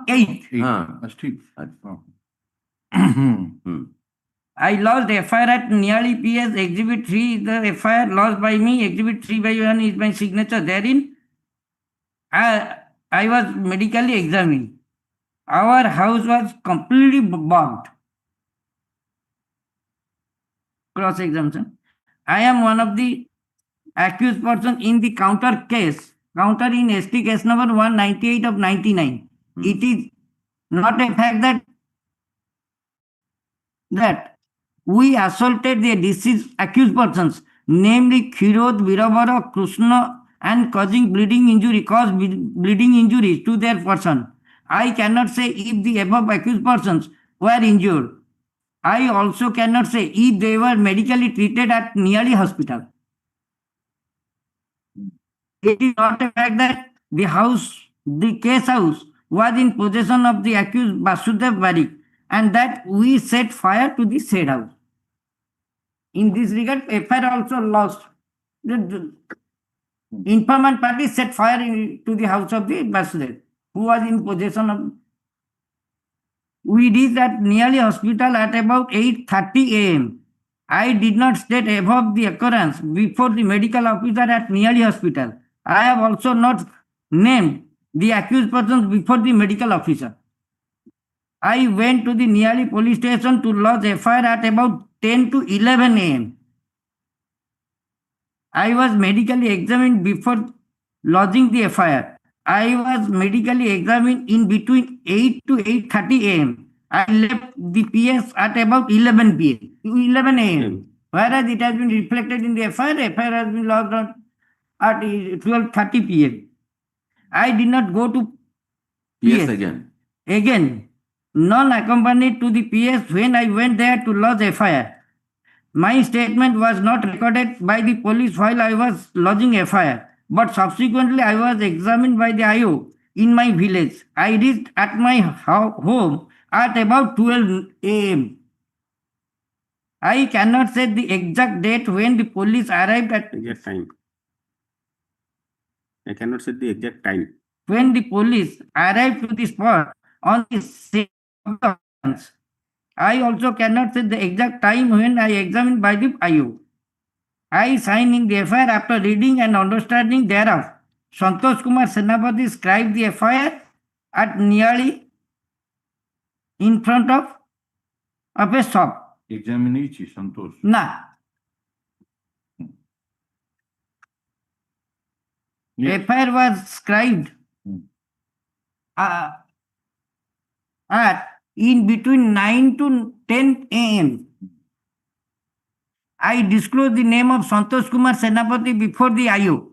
8th. 8th. Ah. Ashtik. Achha. Oh. I lost FIR at nearly PS Exhibit 3 is the FIR lost by me. Exhibit 3/1 is my signature therein. I was medically examined. Our house was completely bombed. Cross-examination. I am one of the accused person in the counter in ST case number 198 of 99. It is not a fact that we assaulted the deceased accused persons, namely Khirod, Virabara, Krishna, and causing bleeding injuries to their person. I cannot say if the above accused persons were injured. I also cannot say if they were medically treated at Niali Hospital. It is not a fact that the case house was in possession of the accused Basudev Barik and that we set fire to the said house. In this regard, FIR also lost. The informant party set fire to the house of the Basudev, who was in possession of. We reached at Niali Hospital at about 8:30 a.m. I did not state above the occurrence before the medical officer at Niali Hospital. I have also not named the accused persons before the medical officer. I went to the Niali police station to lodge FIR at about 10 to 11 a.m. I was medically examined before lodging the FIR. I was medically examined in between 8 to 8:30 a.m. I left the PS at about 11 a.m. Whereas it has been reflected in the FIR has been logged on at 12:30 p.m. I did not go to Yes, PS again. None accompanied to the PS when I went there to lodge FIR. My statement was not recorded by the police while I was lodging FIR, but subsequently I was examined by the IO in my village. I reached at my home at about 12 a.m. I cannot say the exact date when the police arrived at exact time. I cannot say the exact time. when the police arrived to the spot on the same occurrence. I also cannot say the exact time when I examined by the IO. I signed in the FIR after reading and understanding thereof. Santosh Kumar Senapati scribed the FIR at nearly in front of a shop. Examinichi Santosh. Na. Yes. FIR was scribed at in between 9 to 10 a.m. I disclosed the name of Santosh Kumar Senapati before the IO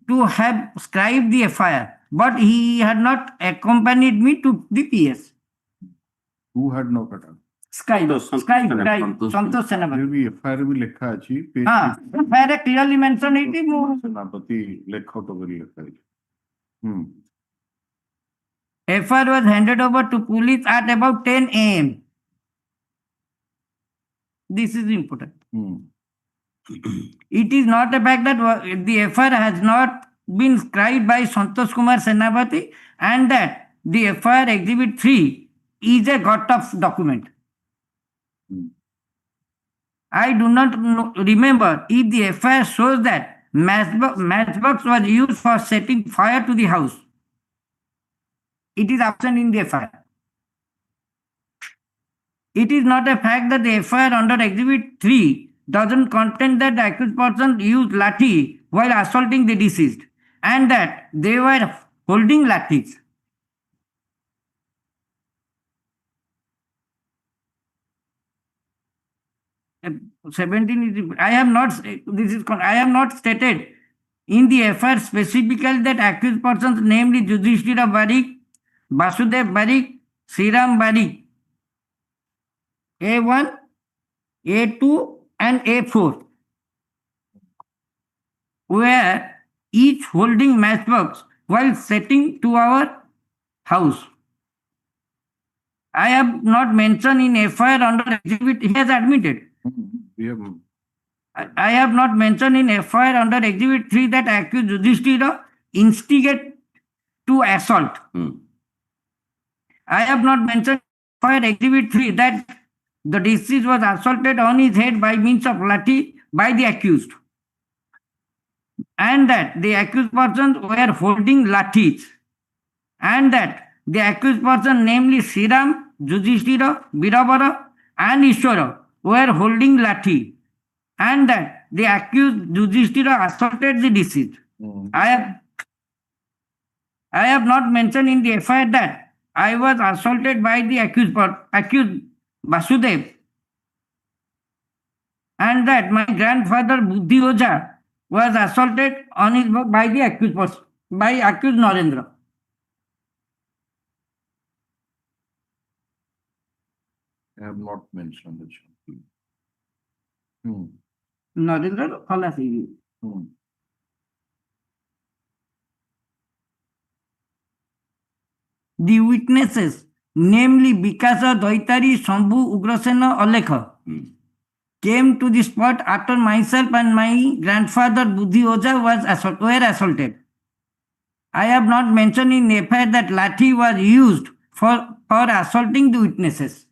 to have scribed the FIR, but he had not accompanied me to the PS. Who had no cutter? Santosh Senapati. Maybe FIR भी लिखा अछि page हाँ, FIR clearly mentioned it. सेनापति लेखा तो भी लिखा है. FIR was handed over to police at about 10 a.m. This is important. It is not a fact that the FIR has not been scribed by Santosh Kumar Senapati and that the FIR Exhibit 3 is a got-off document. I do not remember if the FIR shows that matchbox was used for setting fire to the house. It is absent in the FIR. It is not a fact that the FIR under Exhibit 3 doesn't contain that the accused person used lathi while assaulting the deceased and that they were holding lathis. I have not stated in the FIR specifically that accused persons, namely Yudhishthira Barik, Basudev Barik, Sriram Barik, A1, A2 and A4 were each holding matchbox while setting to our house. I have not mentioned in FIR under exhibit, he has admitted. We have I have not mentioned in FIR under exhibit 3 that accused Yudhishthira instigate to assault. I have not mentioned in FIR exhibit 3 that the deceased was assaulted on his head by means of lathi by the accused, and that the accused persons were holding lathis, and that the accused person, namely Sriram, Yudhishthira, Birabara, and Ishwara, were holding lathi, and that the accused Yudhishthira assaulted the deceased. I have not mentioned in the FIR that I was assaulted by the accused Vasudev, and that my grandfather Buddhi Oja was assaulted on his by the accused person, by accused Narendra. I have not mentioned it. Narendra Khalasi. The witnesses, namely Bikasa, Daitari, Shambhu, Ugrasena, Alekha, came to the spot after myself and my grandfather Buddhi Oja were assaulted. I have not mentioned in FIR that lathi was used for assaulting the witnesses.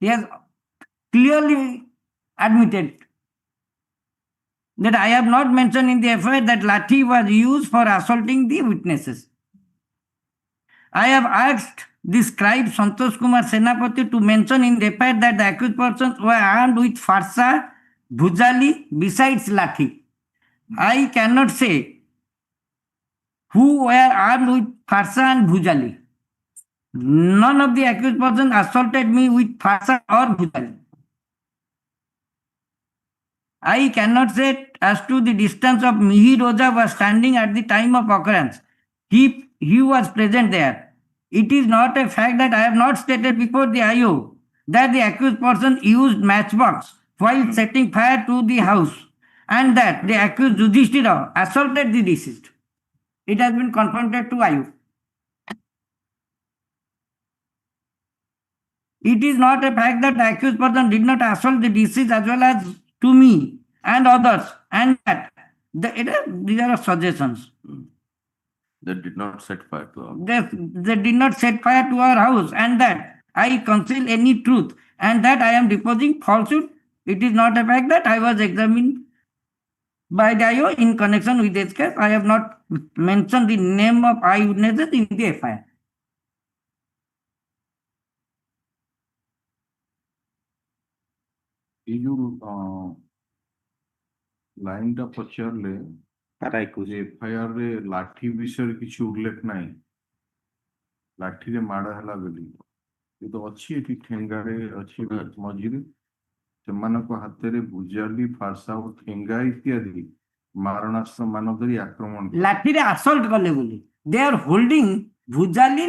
He has clearly admitted that I have not mentioned in the FIR that lathi was used for assaulting the witnesses. I have asked the scribe Santosh Kumar Senapati to mention in the FIR that the accused persons were armed with farsa, bhujali, besides lathi. I cannot say who were armed with farsa and bhujali. None of the accused persons assaulted me with farsa or bhujali. I cannot say as to the distance of Mihir Oja was standing at the time of occurrence. He was present there. It is not a fact that I have not stated before the IO that the accused person used matchbox while setting fire to the house, and that the accused Yudhishthira assaulted the deceased. It has been confronted to IO. It is not a fact that the accused person did not assault the deceased as well as to me and others, and that these are suggestions. They did not set fire to our They did not set fire to our house, and that I conceal any truth, and that I am deposing falsehood. It is not a fact that I was examined by the IO in connection with this case. I have not mentioned the name of eyewitnesses in the FIR. ये जो line टा पचारले FIR रे लाठी विषय किसी उल्लेख नहीं लाठी रे माड़ा हला बेली ये तो अच्छी है कि ठेंगा रे अच्छी मझिरे ସେମାନଙ୍କ ହାତରେ ଭୁଜାଲି ଫାର୍ସା ଓ ଠେଙ୍ଗା ଇତ୍ୟାଦି ମାରଣାସ୍ତ୍ର ମାନ ଧରି ଆକ୍ରମଣ ଲାଠିରେ ଆସଲ୍ଟ କଲେ ବୋଲି they are holding ଭୁଜାଲି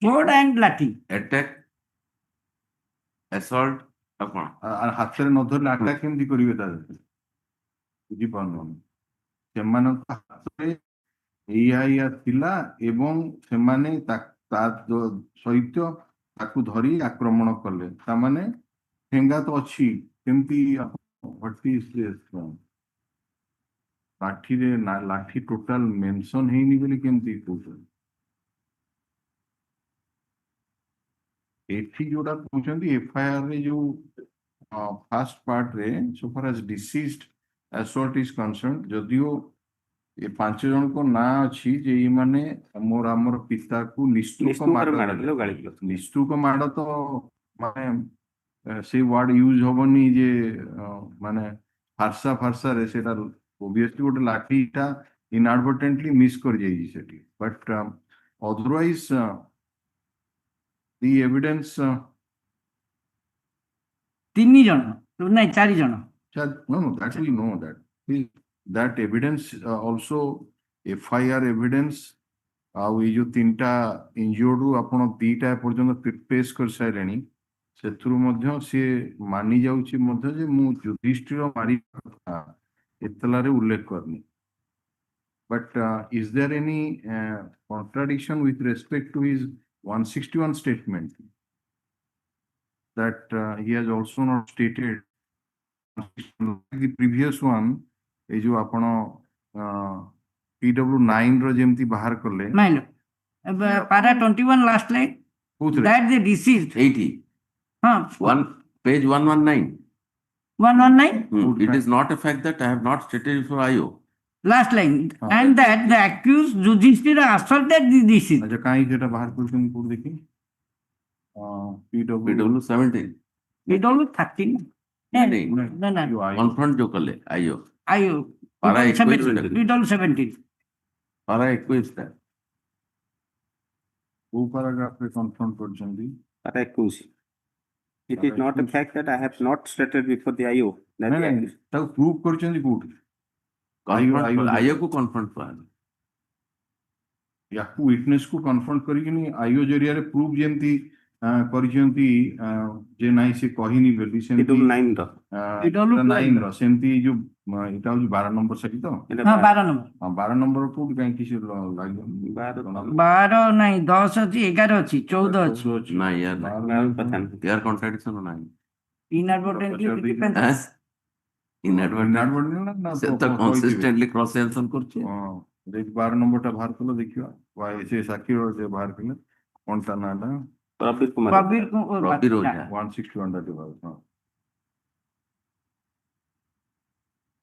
sword and lathi attack assault ଆପଣ ହାତରେ ନ ଧରିଲେ ଆଟାକ୍ କେମିତି କରିବେ ତା ବୁଝିପାରୁନି ସେମାନଙ୍କ ହାତରେ ଏଇଆ ଥିଲା ଏବଂ ସେମାନେ ତା ସହିତ ତାକୁ ଧରି ଆକ୍ରମଣ କଲେ ତାମାନେ ଠେଙ୍ଗା ତ ଅଛି କେମିତି ଲାଠିରେ ଲାଠି ଟୋଟାଲ ମେନସନ ହେଇନି ବୋଲି କେମିତି କହୁଛନ୍ତି ଏଠି ଯୋଉଟା କହୁଛନ୍ତି FIR ରେ ଯୋଉ ଫାର୍ଷ୍ଟ ପାର୍ଟ ରେ so far as deceased assault is concerned ଯଦିଓ ଏ 5 ଜଣଙ୍କ ନାଁ ଅଛି ଯେ ଏମାନେ ଆମର ପିତାକୁ ନିସ୍ତୁକ ମାଡ଼ ତ ମାନେ ସେ ୱାର୍ଡ ୟୁଜ ହବନି ଯେ ମାନେ ଫାର୍ସା ରେ ସେଟା obviously ଗୋଟେ ଲାଠିଟା inadvertently ମିସ୍ କରି ଯାଇଛି ସେଠି but otherwise the evidence 3 ଜଣ ନାଇଁ 4 ଜଣ no that we know that evidence also FIR evidence ଆଉ ଏଇ ଯୋଉ 3ଟା ଇଞ୍ଜୁର୍ଡ ଆପଣ 2ଟା ପର୍ଯ୍ୟନ୍ତ ପେଶ କରି ସାରିଲେଣି ସେଥିରୁ ମଧ୍ୟ ସିଏ ମାନି ଯାଉଛି ମଧ୍ୟ ଯେ ମୁଁ ଯୁଧିଷ୍ଠିର ମାରିବା କଥା ଏତଲାରେ ଉଲ୍ଲେଖ କରିନି But is there any contradiction with respect to his 161 statement? That he has also not stated the previous one, ए जो आपण PW9 रो जेमती बाहर करले ନାଇଁ para 21 last line कोथरे that the deceased 80. ହଁ Page 119. 119 It is not a fact that I have not stated before IO. last line and that the accused judiciary asserted the deceased. अच्छा काई जेटा बाहर करछन code देखि PW 17. PW 13 नहीं, no Confront जो कले IO. ayo Para PW 17 Para 21 था. वो paragraph पे confront करछन the Para 21. It is not a fact that I have not stated before the IO. That नहीं नहीं ताको प्रूव करछन दी कोड IO को confront करा. याकू विटनेस को कन्फ्रंट करी कि आईओ जरिया रे प्रूफ जेमती करछंती जे नाही से कहिनी बेली सेमती PW9 ର PW9 रो सेमती जो इटा हो 12 नंबर सही तो हाँ 12 नंबर हां 12 नंबर कोड काई किसी लागो 12 नहीं 10 ଅଛି 11 ଅଛି 14 ଅଛି नहीं यार यार contradiction नहीं. inadvertently Inadvertent ना से तो consistently cross examination करछे. हां देख 12 नंबर टा बाहर कलो देखियो वाई से साकी रो जे बाहर कले कोनटा नाडा प्रबीर कुमार प्रबीर ओझा 161 टा डिवाइस हां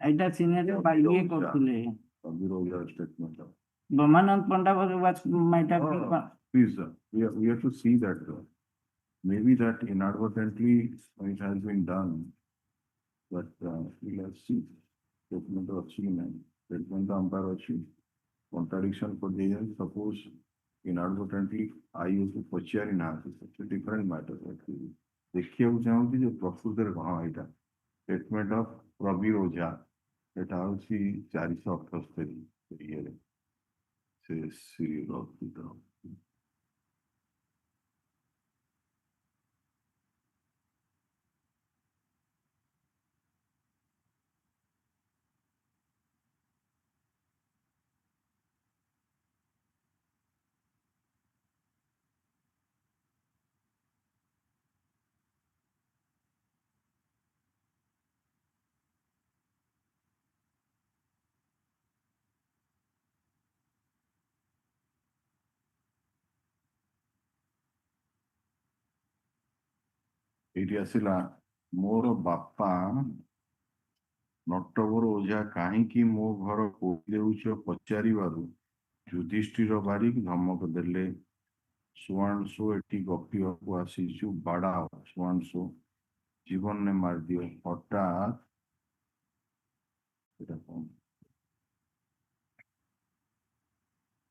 ଏଇଟା ସିନିୟର ବାଇ ଇଏ କରୁଥିଲେ Prabir Ojha statement Brahmananda Panda was might have please we have to see that maybe that inadvertently it has been done but we'll have see statement अच्छी नहीं statement अंपायर अच्छी contradiction for the suppose inadvertently I used to पचारी ना it's a different matter actually देखिए वो चाहूँ जो प्रस्तुत है कहाँ आइटा statement of प्रबीर ओझा এটা হচ্ছে 478 ইয়ারে সে সিরিয়াল অফ দিতে ଏଇଠି ଆସିଲା ମୋର ବାପା ନଟବର ଓଝା କାହିଁକି ମୋ ଘର ପୋଡ଼ି ଦେଉଛ ପଚାରିବାରୁ ଯୁଧିଷ୍ଠିର ବାରିକ ଧମକ ଦେଲେ ସୁଆଂଶୁ ଏଠି ଗପିବାକୁ ଆସିଛୁ ବାଡ଼ାଅ ସୁଆଂଶୁ ଜୀବନରେ ମାରିଦିଅ ହଠାତ୍ এটা କଣ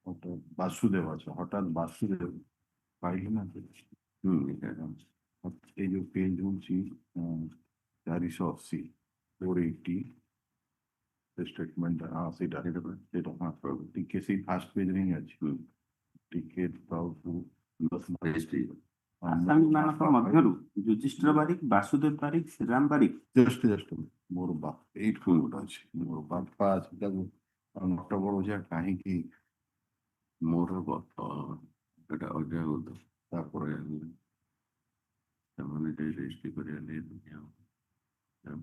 হঠাৎ বাসুদেব আছে হঠাৎ বাসুদেব পাইলি না এই যে পেজ হচ্ছে 480 480 स्टेटमेंट हाँ सेटा सेटा हाँ टिके से फास्ट पेज नहीं अच्छी टिके ताऊ ଆସାମୀ ମାନଙ୍କ ମଧ୍ୟରୁ ଯୁଧିଷ୍ଠିର ବାରିକ ବାସୁଦେବ ବାରିକ ଶ୍ରୀରାମ ବାରିକ जस्ट मोर बाप 8 फुट ଅଛି मोर ବାପା ଅଛି ତାକୁ ନଟବର ଓଝା କାହିଁକି ମୋର ବାପା ଏଟା ଅଜା ହଉତ ତାପରେ ସେମାନେ ରେଜିଷ୍ଟ୍ରି କରିବା ନେଇ ଦୁନିଆ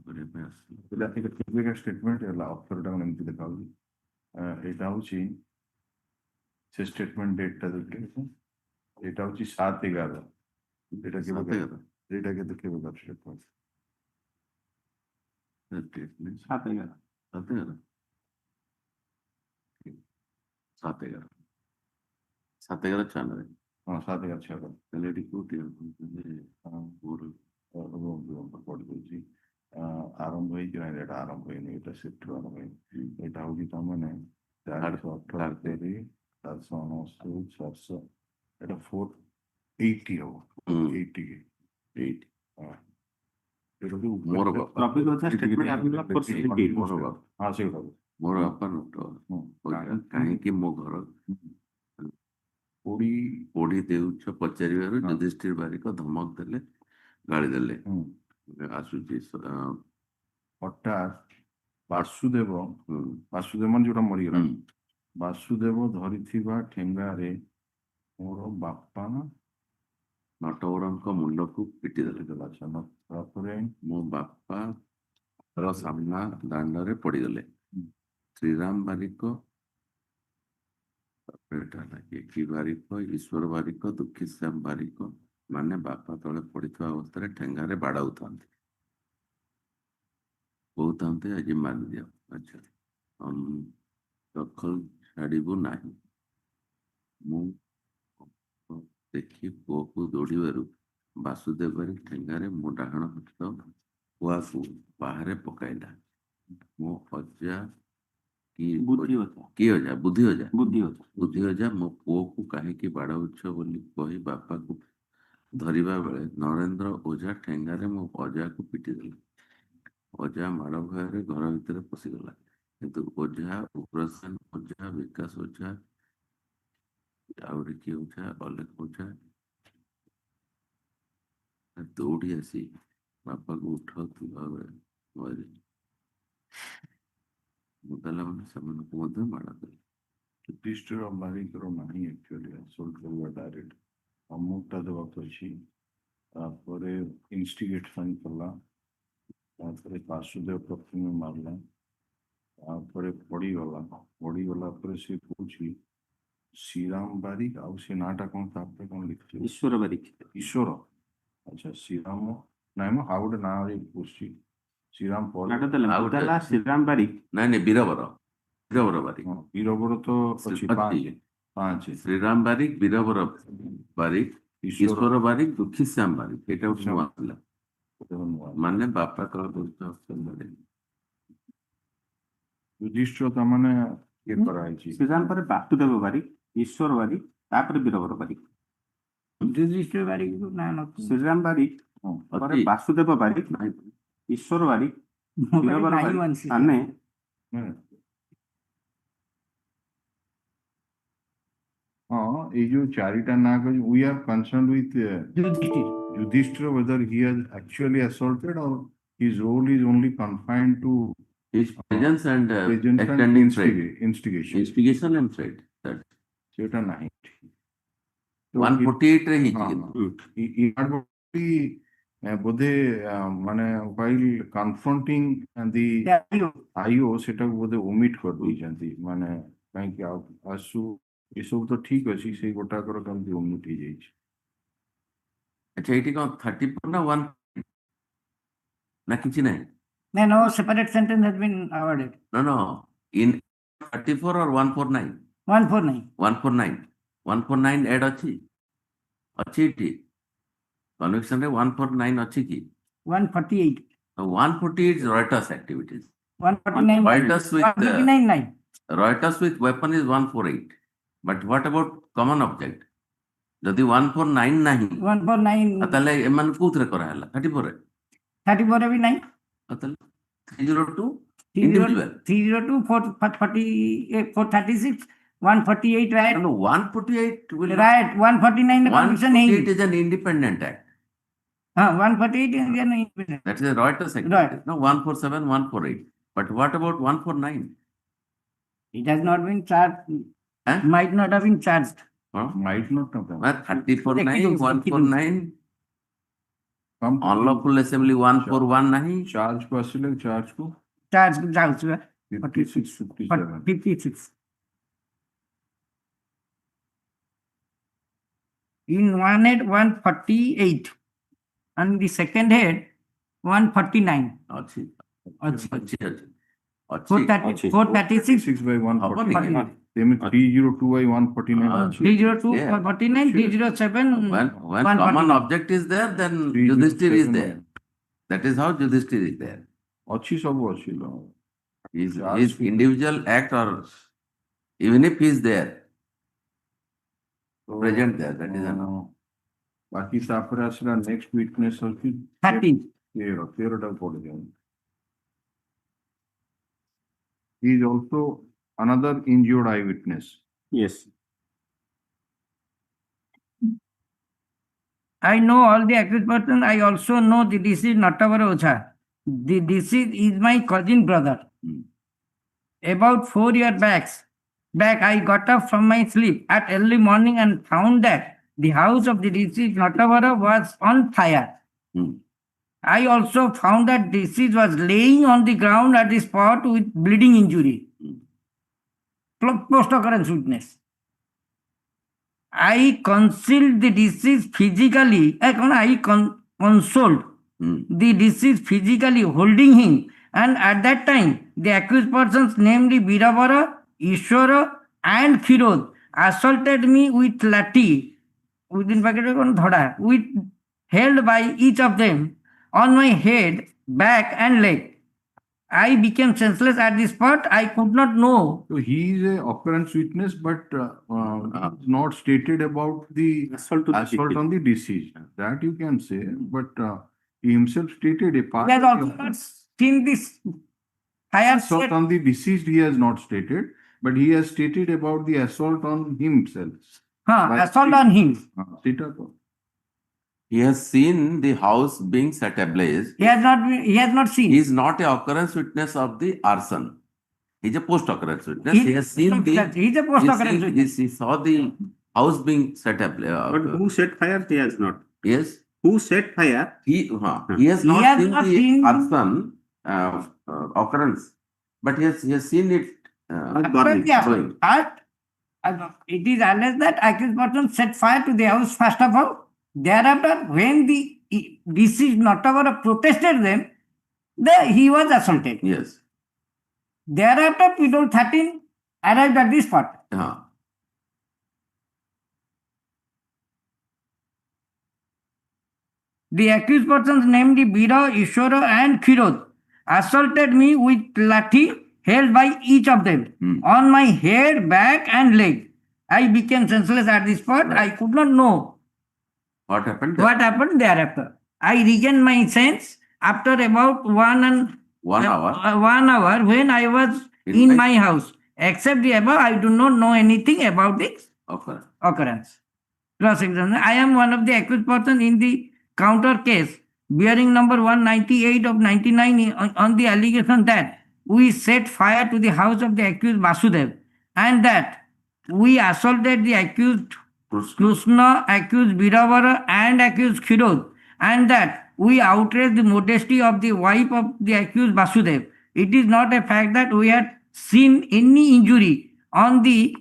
କରିବା ପାଇଁ ଆସିଲେ এটা একটা ক্লিয়ার স্টেটমেন্ট ହେଲା ଅକ୍ଷରଟା ଏମିତି ଦେଖାଉଛି ଏଇଟା ହଉଛି ସେ ସ୍ଟେଟମେଣ୍ଟ ଡେଟଟା ଦେଖିଲେ ଏଇଟା ହଉଛି 7/11 ଏଇଟା କେବେ ଏଇଟା କେତେ କେବେ ସ୍ଟେଟମେଣ୍ଟ 7/11 7/11 7/11 ହଁ 7/11 ତାହେଲେ ଏଠି କୋଉଠି ପଡ଼ିଯାଉଛି ଆରମ୍ଭ ହେଇଛି ନାହିଁ ଏଇଟା ଆରମ୍ଭ ହେଇନି ଏଇଟା ସେଠୁ ଆରମ୍ଭ ହେଇନି ଏଇଟା ହଉଛି ତାମାନେ 478 790 700 ଏଇଟା 480 ହବ 80 ମୋର ବାପା Prabir Ojha statement available for 78 ହଁ ସେଗୁଡା ମୋର ବାପା ନଟ କାହିଁକି ମୋ ଘର ପୋଡ଼ି ଦେଉଛ ପଚାରିବାରୁ ଯୁଧିଷ୍ଠିର ବାରିକ ଧମକ ଦେଲେ ଗାଳି ଦେଲେ ଆସୁଛି ହଠାତ୍ ବାସୁଦେବ ମାନେ ଯୋଉଟା ମରିଗଲା ବାସୁଦେବ ଧରିଥିବା ଠେଙ୍ଗାରେ ମୋର ବାପା ନଟବରଙ୍କ ମୁଣ୍ଡକୁ ପିଟି ଦେଲେ। ଆଚ୍ଛା ତାପରେ ମୋ ବାପାର ସାମ୍ନା ଦାଣ୍ଡରେ ପଡ଼ିଗଲେ। ଶ୍ରୀରାମ ବାରିକ, ତାପରେ ଏଟା ହେଲା କି ବାରିକ, ଈଶ୍ୱର ବାରିକ, ଦୁଃଖୀଶ୍ୟାମ ବାରିକ ମାନେ ବାପା ତଳେ ପଡ଼ିଥିବା ଅବସ୍ଥାରେ ଠେଙ୍ଗାରେ ବାଡ଼ାଉଥାନ୍ତି, କହୁଥାନ୍ତି ଆଜି ମାରିଦିଅ। ଆଚ୍ଛା, ଦଖଲ ଛାଡ଼ିବୁ ନାହିଁ। ମୁଁ ଦେଖି ପୁଅକୁ ଦୌଡ଼ିବାରୁ ବାସୁଦେବ ବାରିକ ଠେଙ୍ଗାରେ ମୋ ଡାହାଣ ହାତ ପୁଆକୁ ବାହାରେ ପକାଇଲା। ମୋ ଅଜା କି ଅଜା ବୁଦ୍ଧି ଅଜା ମୋ ପୁଅକୁ କାହିଁକି ବାଡ଼ଉଛ ବୋଲି କହି ବାପାକୁ ଧରିବା ବେଳେ ନରେନ୍ଦ୍ର ଓଝା ଠେଙ୍ଗାରେ ମୋ ଅଜାକୁ ପିଟିଦେଲେ। ଅଜା ମାଡ଼ ଭୟରେ ଘର ଭିତରେ ପଶିଗଲା, କିନ୍ତୁ ଓଝା, ଉଗ୍ରସେନ ଓଝା, ବିକାଶ ଓଝା, ଆହୁରି କିଏ ଓଝା, ଅଲେଖ ଓଝା ଦୌଡ଼ି ଆସି ବାପାକୁ ଉଠାଉଥିବା ବେଳେ ମୁଦାଲାମାନେ ସେମାନଙ୍କୁ ମଧ୍ୟ ମାଡ଼ ଦେଲେ। ଯୁଧିଷ୍ଠିର ବାରିକର ନାହିଁ ଆକ୍ଚୁଆଲି ଆସଲ୍ଟ କରିବା ଡାଇରେକ୍ଟ ଅମୁକଟା ଦେବାକୁ ଅଛି, ତାପରେ ଇନଷ୍ଟିଗେସନ କଲା, ତାପରେ ବାସୁଦେବ ପ୍ରଥମେ ମାରିଲା, ତାପରେ ପଡ଼ିଗଲା ପରେ ସେ କହୁଛି ଶ୍ରୀରାମ ବାରିକ ଆଉ ସେ ନାଁଟା କ'ଣ ତାପରେ କ'ଣ ଲେଖିଛି? ଈଶ୍ୱର ବାରିକ। ଈଶ୍ୱର, ଆଚ୍ଛା ଶ୍ରୀରାମ ନାଇଁ ମ ଆଉ ଗୋଟେ ନାଁ କହୁଛି ଶ୍ରୀରାମ ନାଁଟା ଦେଲେ ମୁଦାଲା ଶ୍ରୀରାମ ବାରିକ। ନାଇଁ ବୀରବର ବାରିକ। ବୀରବର ତ ଅଛି ପାଞ୍ଚ ଶ୍ରୀରାମ ବାରିକ, ବୀରବର ବାରିକ, ଈଶ୍ୱର ବାରିକ, ଦୁଃଖୀଶ୍ୟାମ ବାରିକ, ଏଇଟା ଗୋଟେ ନୂଆ ଥିଲା। ମାନେ ବାପା ତଳେ ଯୁଧିଷ୍ଠିର ତାମାନେ ଇଏ କରାହେଇଛି। ଶ୍ରୀରାମ ପରେ ବାସୁଦେବ ବାରିକ, ଈଶ୍ୱର ବାରିକ, ତାପରେ ବୀରବର ବାରିକ। ଯୁଧିଷ୍ଠିର ବାରିକ ଶ୍ରୀରାମ ବାରିକ ପରେ ବାସୁଦେବ ବାରିକ, ଈଶ୍ୱର ବାରିକ, ବୀରବର ବାରିକ ମାନେ ହଁ ଏଇ ଯୋଉ ଚାରିଟା ନାଁ କହିଛି we are concerned with Yudhishthira whether he has actually assaulted or his role is only confined to his presence and extending instigation and threat. সেটা নাই 148 রে ହେଇଛି বোধে মানে while confronting the IO সেটাକୁ ବୋଧେ omit କରିଦେଇଛନ୍ତି, ମାନେ କାହିଁକି ଆସୁ ଏସବୁ ତ ଠିକ ଅଛି, ସେଇ ଗୋଟାକର କେମିତି omit ହେଇଯାଇଛି। ଆଚ୍ଛା, ଏଇଠି କ'ଣ 34 ନା 1 ନା କିଛି ନାହିଁ? No separate sentence has been awarded. No, in 34 or 149? 149 add ଅଛି ଏଠି conviction ରେ 149 ଅଛି କି? 148. 148 Reuters activities. 149. Reuters with weapon is 148. But what about common object? ଯଦି 149 ନାହିଁ 149 ତାହେଲେ ଏମାନେ କୋଉଥିରେ କରାହେଲା? 34 34 ବି ନାହିଁ। ତାହେଲେ 302 individual 302 436 148 riot. No, 148 will riot 149 the conviction 148 is an independent act. 148 is an independent. That is a Reuters activity. No, 147 148. But what about 149? It has not been charged. Might not have been charged. Might not have been. 349 149 unlawful assembly 141 ନାହିଁ। charge को ଆସିଲେ charge को ଯାଉଛି 56 in one head 148 and the second head 149 ଅଛି 436 by 149 302 by 149 302 49 307 when common object is there, then Yudhishthira is there. That is how Yudhishthira is there. ଅଛି ସବୁ ଅଛି His individual act, or even if he is there, present there, that is enough. बाकी तापर आसला next witness ଅଛି 13 ଟା ପଡି ଯାଉ। He is also another injured eyewitness. Yes. I know all the accused person. I also know the deceased Natavara Ocha. The deceased is my cousin brother. About 4 years back, back, I got up from my sleep at early morning and found that the house of the deceased Natavara was on fire. Hmm. I also found that deceased was laying on the ground at the spot with bleeding injury. Post-occurrence witness. I concealed the deceased physically. I consoled the deceased physically holding him, and at that time the accused persons, namely Biravara, Ishwara, and Firod, assaulted me with lathi, within bracket thoda, with held by each of them on my head, back, and leg. I became senseless at the spot. I could not know. So he is a occurrence witness, but not stated about the Assault to the assault victim. on the deceased. That you can say, but he himself stated a part. He has of the also not seen this fire assault set. on the deceased he has not stated, but he has stated about the assault on himself. Assault on him. He has seen the house being set ablaze. He has not seen. He is not a occurrence witness of the arson. He is a post-occurrence witness. He has seen the. He is a post-occurrence witness. He saw the house being set ablaze. But who set fire? He has not. Yes. Who set fire? He has He not has seen not the seen- arson occurrence, but he has seen it burning. burning. It is alleged that accused person set fire to the house first of all. Thereafter, when the deceased Natavara protested them, he was assaulted. Yes. Thereafter, P12 13 arrived at the spot. The accused persons, namely Bira, Ishwara, and Firod, assaulted me with lathi held by each of them on my head, back, and leg. I became senseless at the spot. I could not know What happened? what happened thereafter. I regained my sense after about 1 hour. 1 hour when I was in my house. Except the above, I do not know anything about this occurrence. Cross-examination. I am one of the accused persons in the counter case bearing number 198 of 99 on the allegation that we set fire to the house of the accused Vasudev and that we assaulted the accused Krishna, accused Biravara, and accused Khirod, and that we outraged the modesty of the wife of the accused Vasudev. It is not a fact that we had seen any injury on the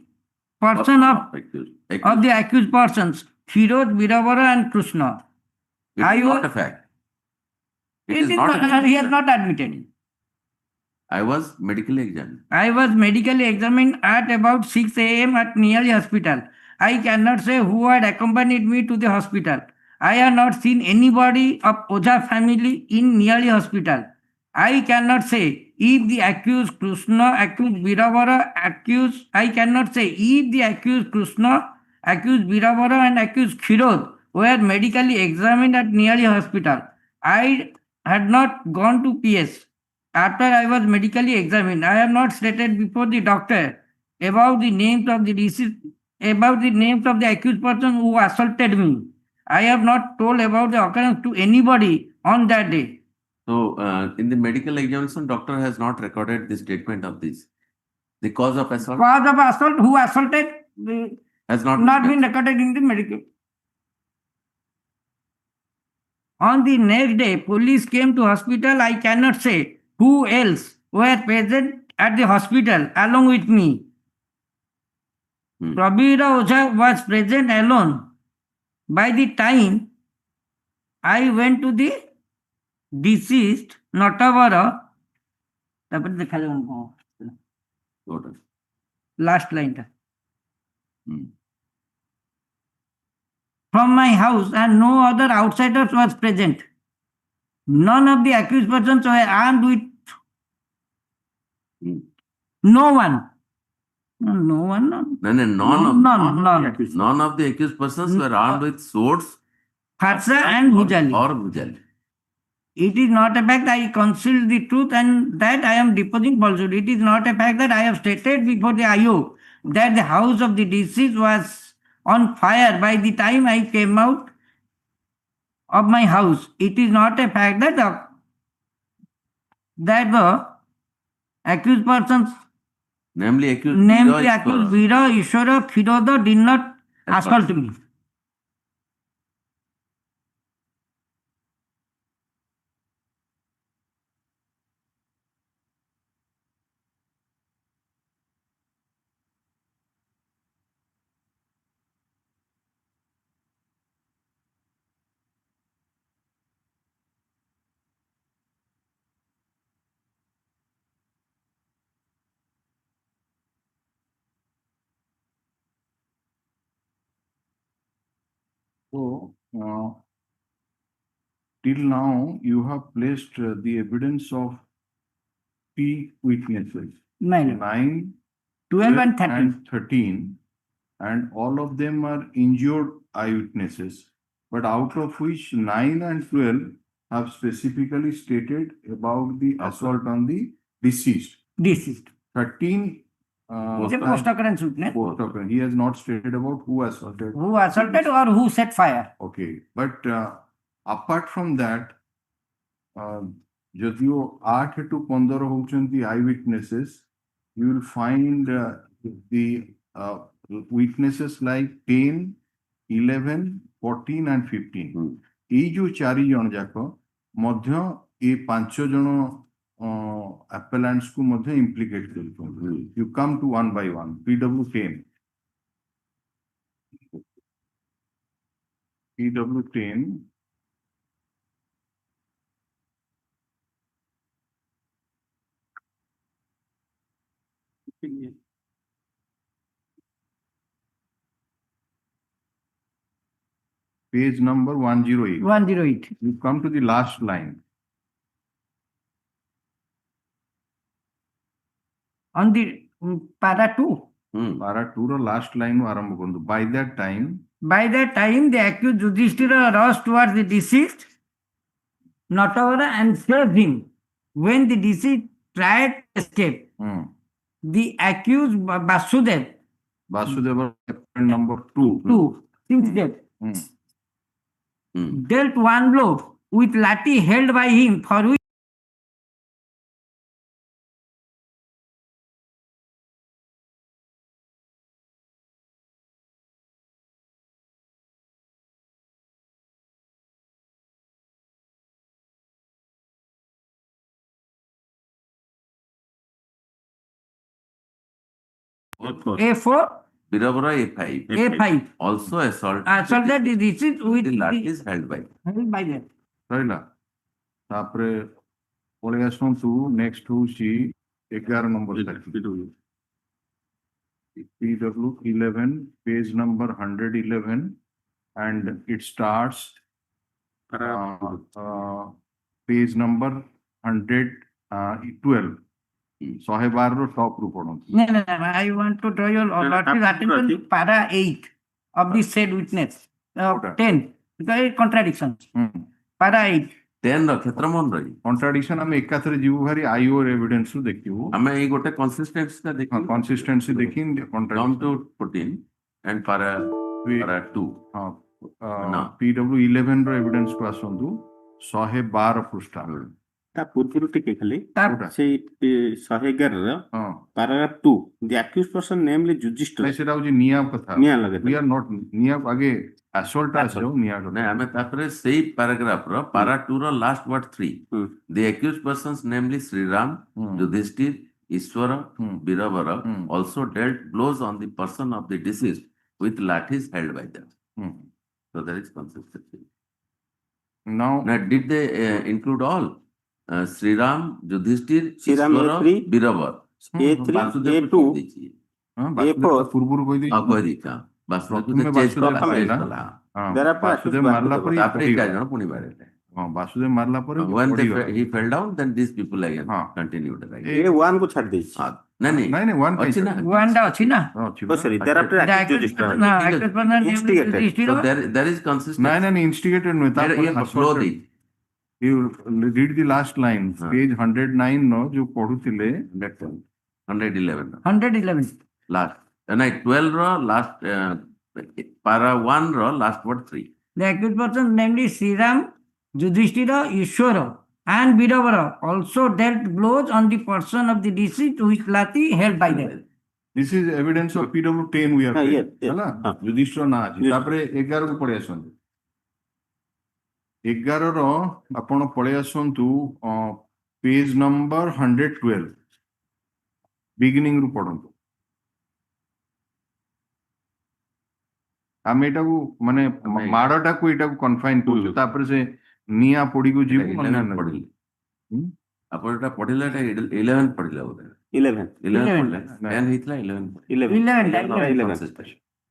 person of the accused persons, Khirod, Biravara, and Krishna. It is not a fact. He has not admitted. I was medically examined. I was medically examined at about 6 a.m. at Niyali Hospital. I cannot say who had accompanied me to the hospital. I have not seen anybody of Oja family in Niyali Hospital. I cannot say if the accused Krishna, accused Biravara, I cannot say if the accused Krishna, accused Biravara, and accused Khirod were medically examined at Niyali Hospital. I had not gone to PS. After I was medically examined, I have not stated before the doctor about the names of the deceased, about the names of the accused person who assaulted me. I have not told about the occurrence to anybody on that day. So, in the medical examination, doctor has not recorded the statement of this. The cause of assault Cause of assault, who assaulted, has not been recorded in the medical. On the next day, police came to hospital. I cannot say who else were present at the hospital along with me. Prabira Oja was present alone. By the time I went to the deceased Natavara, last line. From my house, and no other outsiders was present. None of the accused persons were armed with no one. None of the accused persons were armed with swords Khatsa and Bhujali. or Bhujali. It is not a fact I concealed the truth and that I am deposing falsehood. It is not a fact that I have stated before the IO that the house of the deceased was on fire by the time I came out of my house. It is not a fact that the accused persons namely accused namely Bira accused Ishwara Vira Ishwara Firoda did not assault me. So, till now, you have placed the evidence of three witnesses, 9, 9, 12 and 13. and 13, and all of them are injured eyewitnesses, but out of which 9 and 12 have specifically stated about the assault on the deceased. Deceased. 13 Is a post occurrence witness. post-occurrence. He has not stated about who assaulted. Who assaulted or who set fire. Okay, but apart from that, যদিও 8 to 15 হচ্ছেন eyewitnesses, you will find the witnesses like 10, 11, 14 and 15. এই যে 4 জন যাକ ମଧ୍ୟ ଏ 5 ଜଣ appellants କୁ ମଧ୍ୟ implicate କରୁଛନ୍ତି. You come to one by one. PW10. PW10. Page number 108. 108. You come to the last line. On the para 2. Para 2 ର last line ରୁ ଆରମ୍ଭ କରନ୍ତୁ. By that time, the accused Yudhishthira rushed towards the deceased Natavara and saved him. When the deceased tried to escape, the accused Vasudeva number 2. since death, dealt one blow with lathi held by him for which A4, Birabara A5 A5 also assaulted assaulted the deceased with the the lathi is held by. held by them. ରହିଲା ତାପରେ ପଳେଇ ଆସନ୍ତୁ next ହଉଛି 11 number PW11 page number 111 and it starts page number 112 112 ର top ରୁ ପଢନ୍ତୁ. No, I want to draw your attention to para 8 of the said witness. 10 because it contradictions. Para 8. 10 ର କ୍ଷେତ୍ର ମନ ରହି କଣ୍ଟ୍ରାଡିକ୍ସନ ଆମେ ଏକାଥରେ ଯିବୁ ଭାରି ଆଇଓ ଏଭିଡେନ୍ସ ରୁ ଦେଖିବୁ. ଆମେ ଏଇ ଗୋଟେ କନସିଷ୍ଟେନ୍ସି ଟା ଦେଖିବୁ. କନସିଷ୍ଟେନ୍ସି ଦେଖି come to 14 and para 2. PW11 ର ଏଭିଡେନ୍ସ କୁ ଆସନ୍ତୁ 112 ପୃଷ୍ଠା. ତା ପୂର୍ବରୁ ଟିକେ ଖାଲି କୋଉଟା? ସେଇ 111 ର paragraph 2 the accused person namely Yudhishthira ସେଟା ହଉଛି ନିଆ କଥା. ନିଆ ଲଗେଇ we are not ନିଆ ଆଗେ assault ଆସିବ ନିଆ କଥା. ନାଇଁ ଆମେ ତାପରେ ସେଇ paragraph ର para 2 ର last word 3 the accused persons namely Sriram, Yudhishthir, Ishwara, Birabara also dealt blows on the person of the deceased with lathis held by them. So there is consistency. Now Did they include all? Sriram, Yudhishthir, Sriram Ishwara, A3, Birabar. A3, Basudev A2, ଦେଇଛି। ବାସୁଦେବ ପୂର୍ବରୁ କହିଦେଇଛି. କହିଦେଇଛି ବାସୁଦେବ ପ୍ରଥମେ ବାସୁଦେବ କଲା। ବାସୁଦେବ ମାରିଲା ପରେ ତାପରେ ଏଇ ଚାରି ଜଣ ପୁଣି ବାଡେଇଲେ। ବାସୁଦେବ ମାରିଲା ପରେ When he fell down, then these people again continued. A1 କୁ ଛାଡି ଦେଇଛି. ନାଇଁ ନାଇଁ one ଅଛି ନା। One ଟା ଅଛି ନା. sorry thereafter accused Yudhishthira. So there is consistency. ନାଇଁ instigated ନୁହେଁ. flow ଦେଇଛି। You read the last line, page 109 ର ଯୋଉ ପଢୁଥିଲେ 111 last ନାଇଁ 12 ର last para 1 ର last word 3. The accused person namely Sriram, Yudhishthira, Ishwara and Birabara also dealt blows on the person of the deceased with lathi held by them. This is evidence of PW10 we have. Yes, yes. ହେଲା ଯୁଧିଷ୍ଠିର ନା ଅଛି। Yes. ତାପରେ 11 କୁ ପଳେଇ ଆସନ୍ତୁ। 11 ର ଆପଣ ପଳେଇ ଆସନ୍ତୁ ପେଜ ନମ୍ବର 112 ବିଗିନିଂ ରୁ ପଢନ୍ତୁ। ଆମେ ଏଟାକୁ ମାନେ ମାଡଟାକୁ ଏଟାକୁ କନଫାଇନ କରୁଛୁ ତାପରେ ସେ ନିଆଁ ପୋଡିକୁ ଯିବୁ ଆପଣ ଏଟା ପଢିଲେ ଏଟା 11 ପଢିଲେ ବୋଧେ 11 ପଢିଲେ 10 ହେଇଥିଲା 11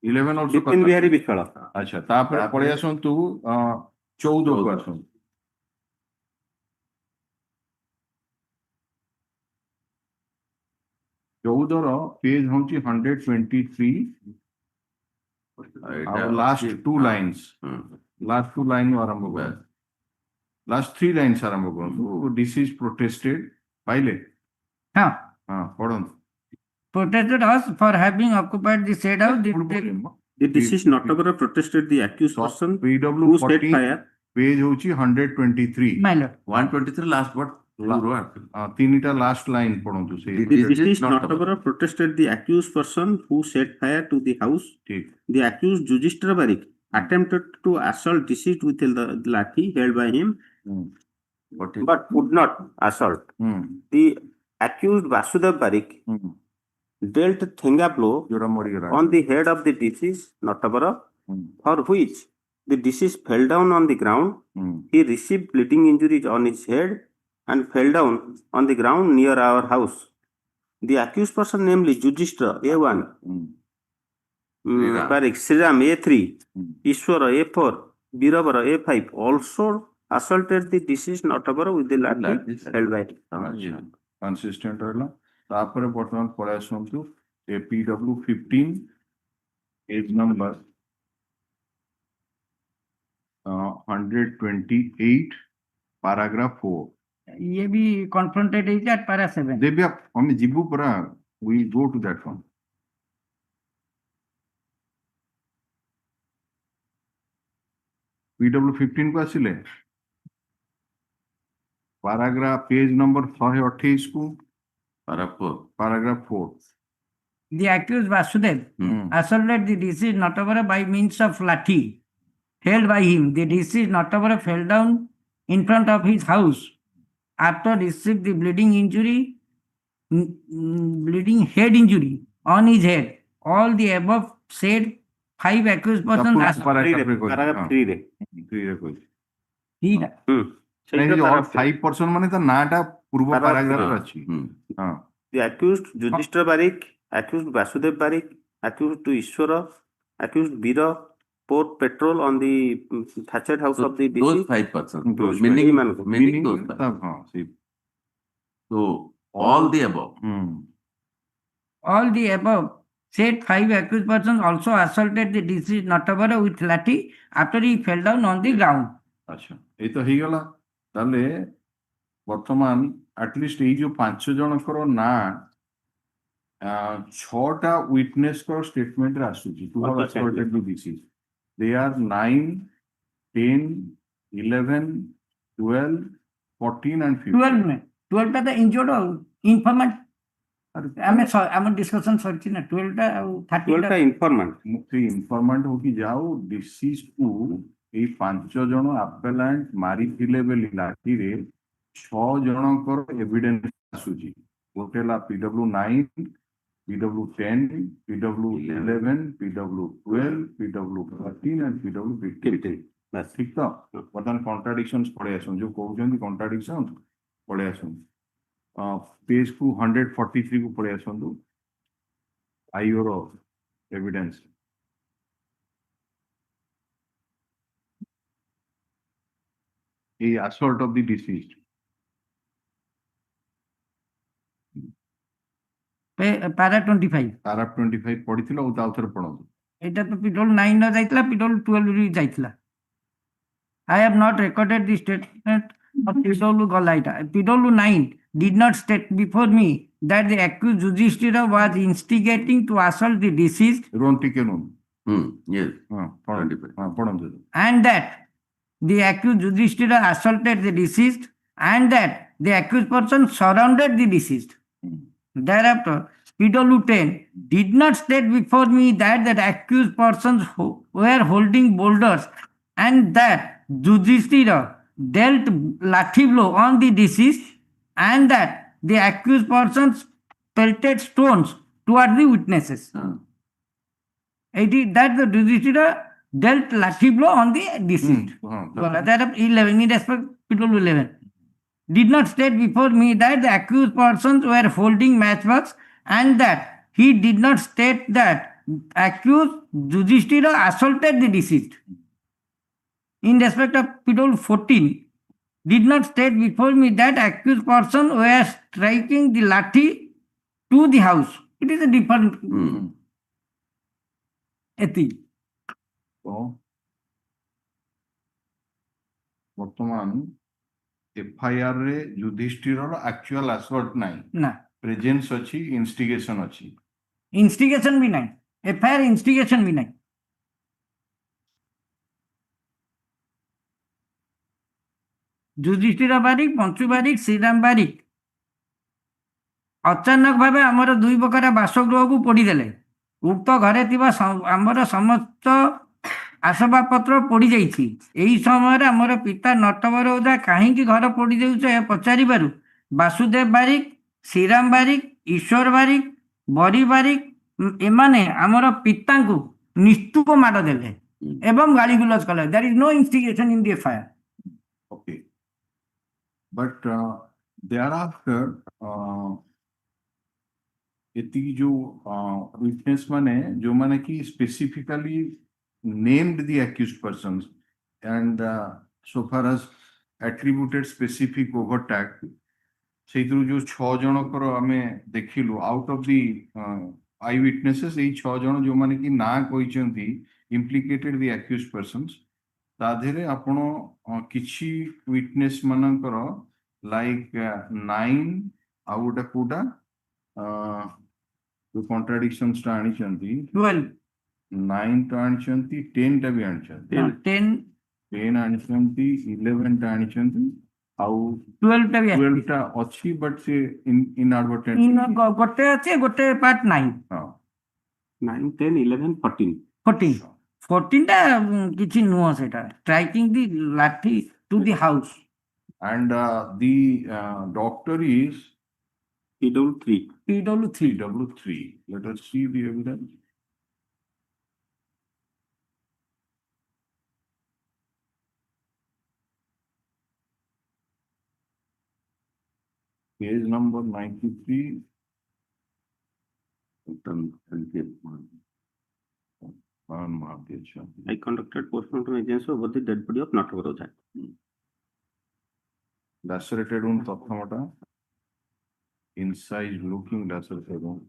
11 also ବିପିନ ବିହାରୀ ବିଶ୍ୱାଳ। ଆଚ୍ଛା ତାପରେ ପଳେଇ ଆସନ୍ତୁ 14 କୁ ଆସନ୍ତୁ। ଚଉଦର ପେଜ ହଉଛି 123 ଆଉ ଲାଷ୍ଟ ଟୁ ଲାଇନ୍ସ ଆରମ୍ଭ କରନ୍ତୁ। ଲାଷ୍ଟ 3 ଲାଇନ୍ସ ଆରମ୍ଭ କରନ୍ତୁ। ଡିସିଜ ପ୍ରୋଟେଷ୍ଟେଡ ପାଇଲେ? ହଁ ପଢନ୍ତୁ। protested us for having occupied the said house. The deceased notably protested the accused person who set PW14 fire. page hଉଛି 123 My lord. 123 last word ତିନିଟା ଲାଷ୍ଟ ଲାଇନ୍ ପଢନ୍ତୁ ସେଇ The deceased notably protested the accused person who set fire to the house. ଠିକ The accused Yudhishthira Barik attempted to assault deceased with the lathi held by him, but could not assault. The accused Vasudev Barik dealt thenga blow ଯୋଉଟା ମରିଗଲା on the head of the deceased Notabara, for which the deceased fell down on the ground. He received bleeding injuries on his head and fell down on the ground near our house. The accused person, namely Yudhishthira A1, Barik, Sriram A3, Ishwara A4, Birabara A5, also assaulted the deceased Notabara with the lathi held by him. Consistent ରହିଲା। ତାପରେ ବର୍ତ୍ତମାନ ପଳେଇ ଆସନ୍ତୁ ଏ PW15 ପେଜ number 128 paragraph 4 ये भी confronted is at para 7. देवी हम जीवु परा we go to that one। PW15 को आसिले paragraph पेज नंबर 128 को paragraph 4 The accused Vasudev assaulted the deceased Notabara by means of lathi held by him. The deceased Notabara fell down in front of his house after received the bleeding head injury on his head. All the above said 5 accused persons paragraph 3 रे assaulted. 5% ମାନେ ତା ନାଟା ପୂର୍ବ paragraph ରେ ଅଛି। The accused Yudhishthira Barik, accused Vasudev Barik, accused to Ishwara, accused Bira poured petrol on the thatched house of the those deceased. 5%, meaning those 5%. So all the above. All the above said 5 accused persons also assaulted the deceased Notabara with lathi after he fell down on the ground. ଆଚ୍ଛା ଏଇ ତ ହେଇଗଲା। ତାହେଲେ ବର୍ତ୍ତମାନ at least ଏଇ ଯୋଉ 5 ଜଣଙ୍କର ନାଁ 6ଟା ୱିଟନେସଙ୍କର ଷ୍ଟେଟମେଣ୍ଟରେ ଆସୁଛି two have assaulted the deceased. They are 9, 10, 11, 12, 14 and 15. 12 ଟା ତ injured informant ଆମେ ଆମ ଡିସ୍କସନ ସରିଛି ନା 12 ଟା ଆଉ 13 ଟା informant ଇନଫର୍ମାଣ୍ଟ ହଉ କି ଯାଉ ଡିସିଜ୍ କୁ ଏଇ 5 ଜଣ ଆପେଲାଣ୍ଟ ମାରିଥିଲେ ବୋଲି ଲାଠିରେ 6 ଜଣଙ୍କର ଏଭିଡେନ୍ସ ଆସୁଛି। ଗୋଟେ ହେଲା PW9, PW10, PW11, PW12, PW13 and PW15। ଠିକ ତ ବର୍ତ୍ତମାନ କଣ୍ଟ୍ରାଡିକ୍ସନ ପଳେଇ ଆସନ୍ତୁ ଯୋଉ କହୁଛନ୍ତି କଣ୍ଟ୍ରାଡିକ୍ସନ ପଳେଇ ଆସନ୍ତୁ पेज को 143 को पढ़े आसंदु आईओ रो एविडेंस ए assault of the deceased para 25 पढ़िथिला ओ ताउथर पढନ୍ତୁ एटा तो PW 9 न जाइतला PW 12 री जाइतला I have not recorded the statement of PW Golaita. PW 9 did not state before me that the accused Yudhishthira was instigating to assault the deceased. Yes. And that the accused Yudhishthira assaulted the deceased and that the accused person surrounded the deceased. Thereafter, PW 10 did not state before me that the accused persons were holding boulders and that judiciary dealt lathi blow on the deceased and that the accused persons pelted stones toward the witnesses. It is that the judiciary dealt lathi blow on the deceased. That 11 in respect PW 11 did not state before me that the accused persons were holding matchbox and that he did not state that accused judiciary assaulted the deceased. In respect of PW 14, did not state before me that accused person were striking the lathi to the house. It is a different ethic. So, ବର୍ତ୍ତମାନ FIR ରେ ଯୁଧିଷ୍ଠିରର actual assault ନାହିଁ, ନା presence ଅଛି, instigation ଅଛି. instigation ବି ନାହିଁ, FIR instigation ବି ନାହିଁ. ଯୁଧିଷ୍ଠିର ବାରିକ, ପଞ୍ଚୁ ବାରିକ, ଶ୍ରୀରାମ ବାରିକ ଅଚାନକ ଭାବେ ଆମର 2 ବଖରା ବାସଗୃହକୁ ପୋଡ଼ିଦେଲେ। ଉକ୍ତ ଘରେ ଥିବା ଆମର ସମସ୍ତ ଆସବାବପତ୍ର ପୋଡ଼ି ଯାଇଛି। ଏହି ସମୟରେ ଆମର ପିତା ନଟବର ଓଝା କାହିଁକି ଘର ପୋଡ଼ି ଦେଉଛ ଏହା ପଚାରିବାରୁ ବାସୁଦେବ ବାରିକ, ଶ୍ରୀରାମ ବାରିକ, ଈଶ୍ୱର ବାରିକ, ବରି ବାରିକ ଏମାନେ ଆମର ପିତାଙ୍କୁ ନିସ୍ତୁକ ମାଡ଼ ଦେଲେ ଏବଂ ଗାଳିଗୁଲଜ କଲେ। There is no instigation in the FIR. Okay. But thereafter, ଏତିକି ଯୋଉ witness ମାନେ ଯୋଉମାନେ କି specifically named the accused persons and so far as attributed specific overtake, ସେଇଥିରୁ ଯୋଉ 6 ଜଣଙ୍କର ଆମେ ଦେଖିଲୁ out of the eye witnesses, ଏଇ 6 ଜଣ ଯୋଉମାନେ କି ନାଁ କହିଛନ୍ତି implicated the accused persons, ତା ଦେହରେ ଆପଣ କିଛି witness ମାନଙ୍କର like 9 ଆଉ ଗୋଟେ କୋଉଟା ଯୋଉ contradictions ଟା ଆଣିଛନ୍ତି 12 9 ଟା ଆଣିଛନ୍ତି, 10 ଟା ବି ଆଣିଛନ୍ତି, 10 ଆଣିଛନ୍ତି, 11 ଟା ଆଣିଛନ୍ତି ଆଉ 12 ଟା ଅଛି but ସେ inadvertent ଗୋଟେ ଅଛି ଗୋଟେ ପାର୍ଟ ନାହିଁ। 9, 10, 11, 14 ଟା କିଛି ନୁହଁ, ସେଟା striking the lathi to the house. And the doctor is PW3. Let us see the evidence. Page number 93. I conducted postmortem agency over the dead body of Natagara Oza. Lacerated wound ପ୍ରଥମଟା, incised looking lacerated wound,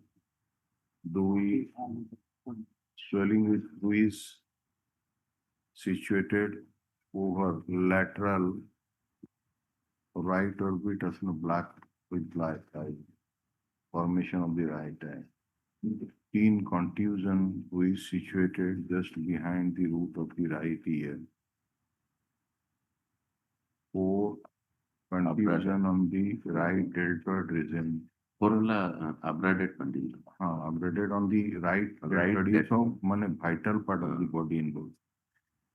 swelling with is situated over lateral right orbit as black with black eye, formation of the right eye. Keen contusion is situated just behind the root of the right ear. 4 contusion on the right deltoid region. Abraded condition. Abraded on the right deltoid, so vital part of the body involved.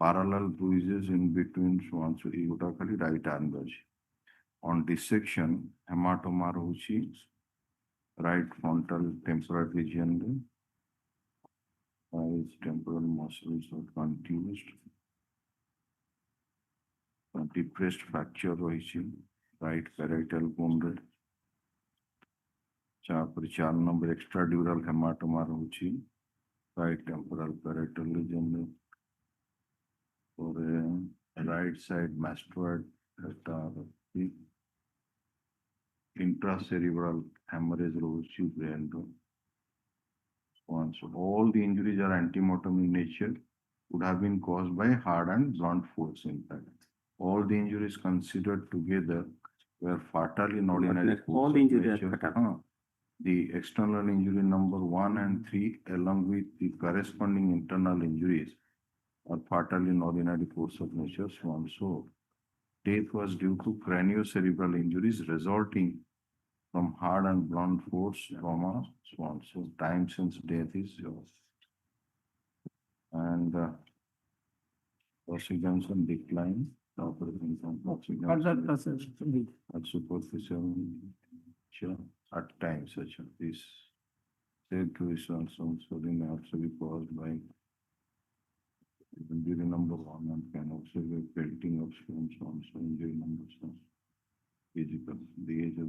Parallel bruises in between swans, so right arm. On dissection, hematoma rohuchi, right frontal temporal region, temporal muscles are contused, depressed fracture rohuchi, right parietal bone. 4 number extradural hematoma rohuchi, right temporal parietal region, or right side mastoid intracerebral hemorrhage rohuchi brain. So all the injuries are antemortem in nature, would have been caused by hard and blunt force impact. All the injuries considered together were fatal in ordinary course. All the injuries are fatal. The external injury number 1 and 3 along with the corresponding internal injuries are fatal in ordinary course of nature. So death was due to craniocerebral injuries resulting from hard and blunt force, trauma, so time since death is yours. And proceedings and decline, operating from Further proceedings process. at superficial nature at times such as this. Said to is also may also be caused by injury number one and can also be pelting of stones also injury number one. Physical, the age of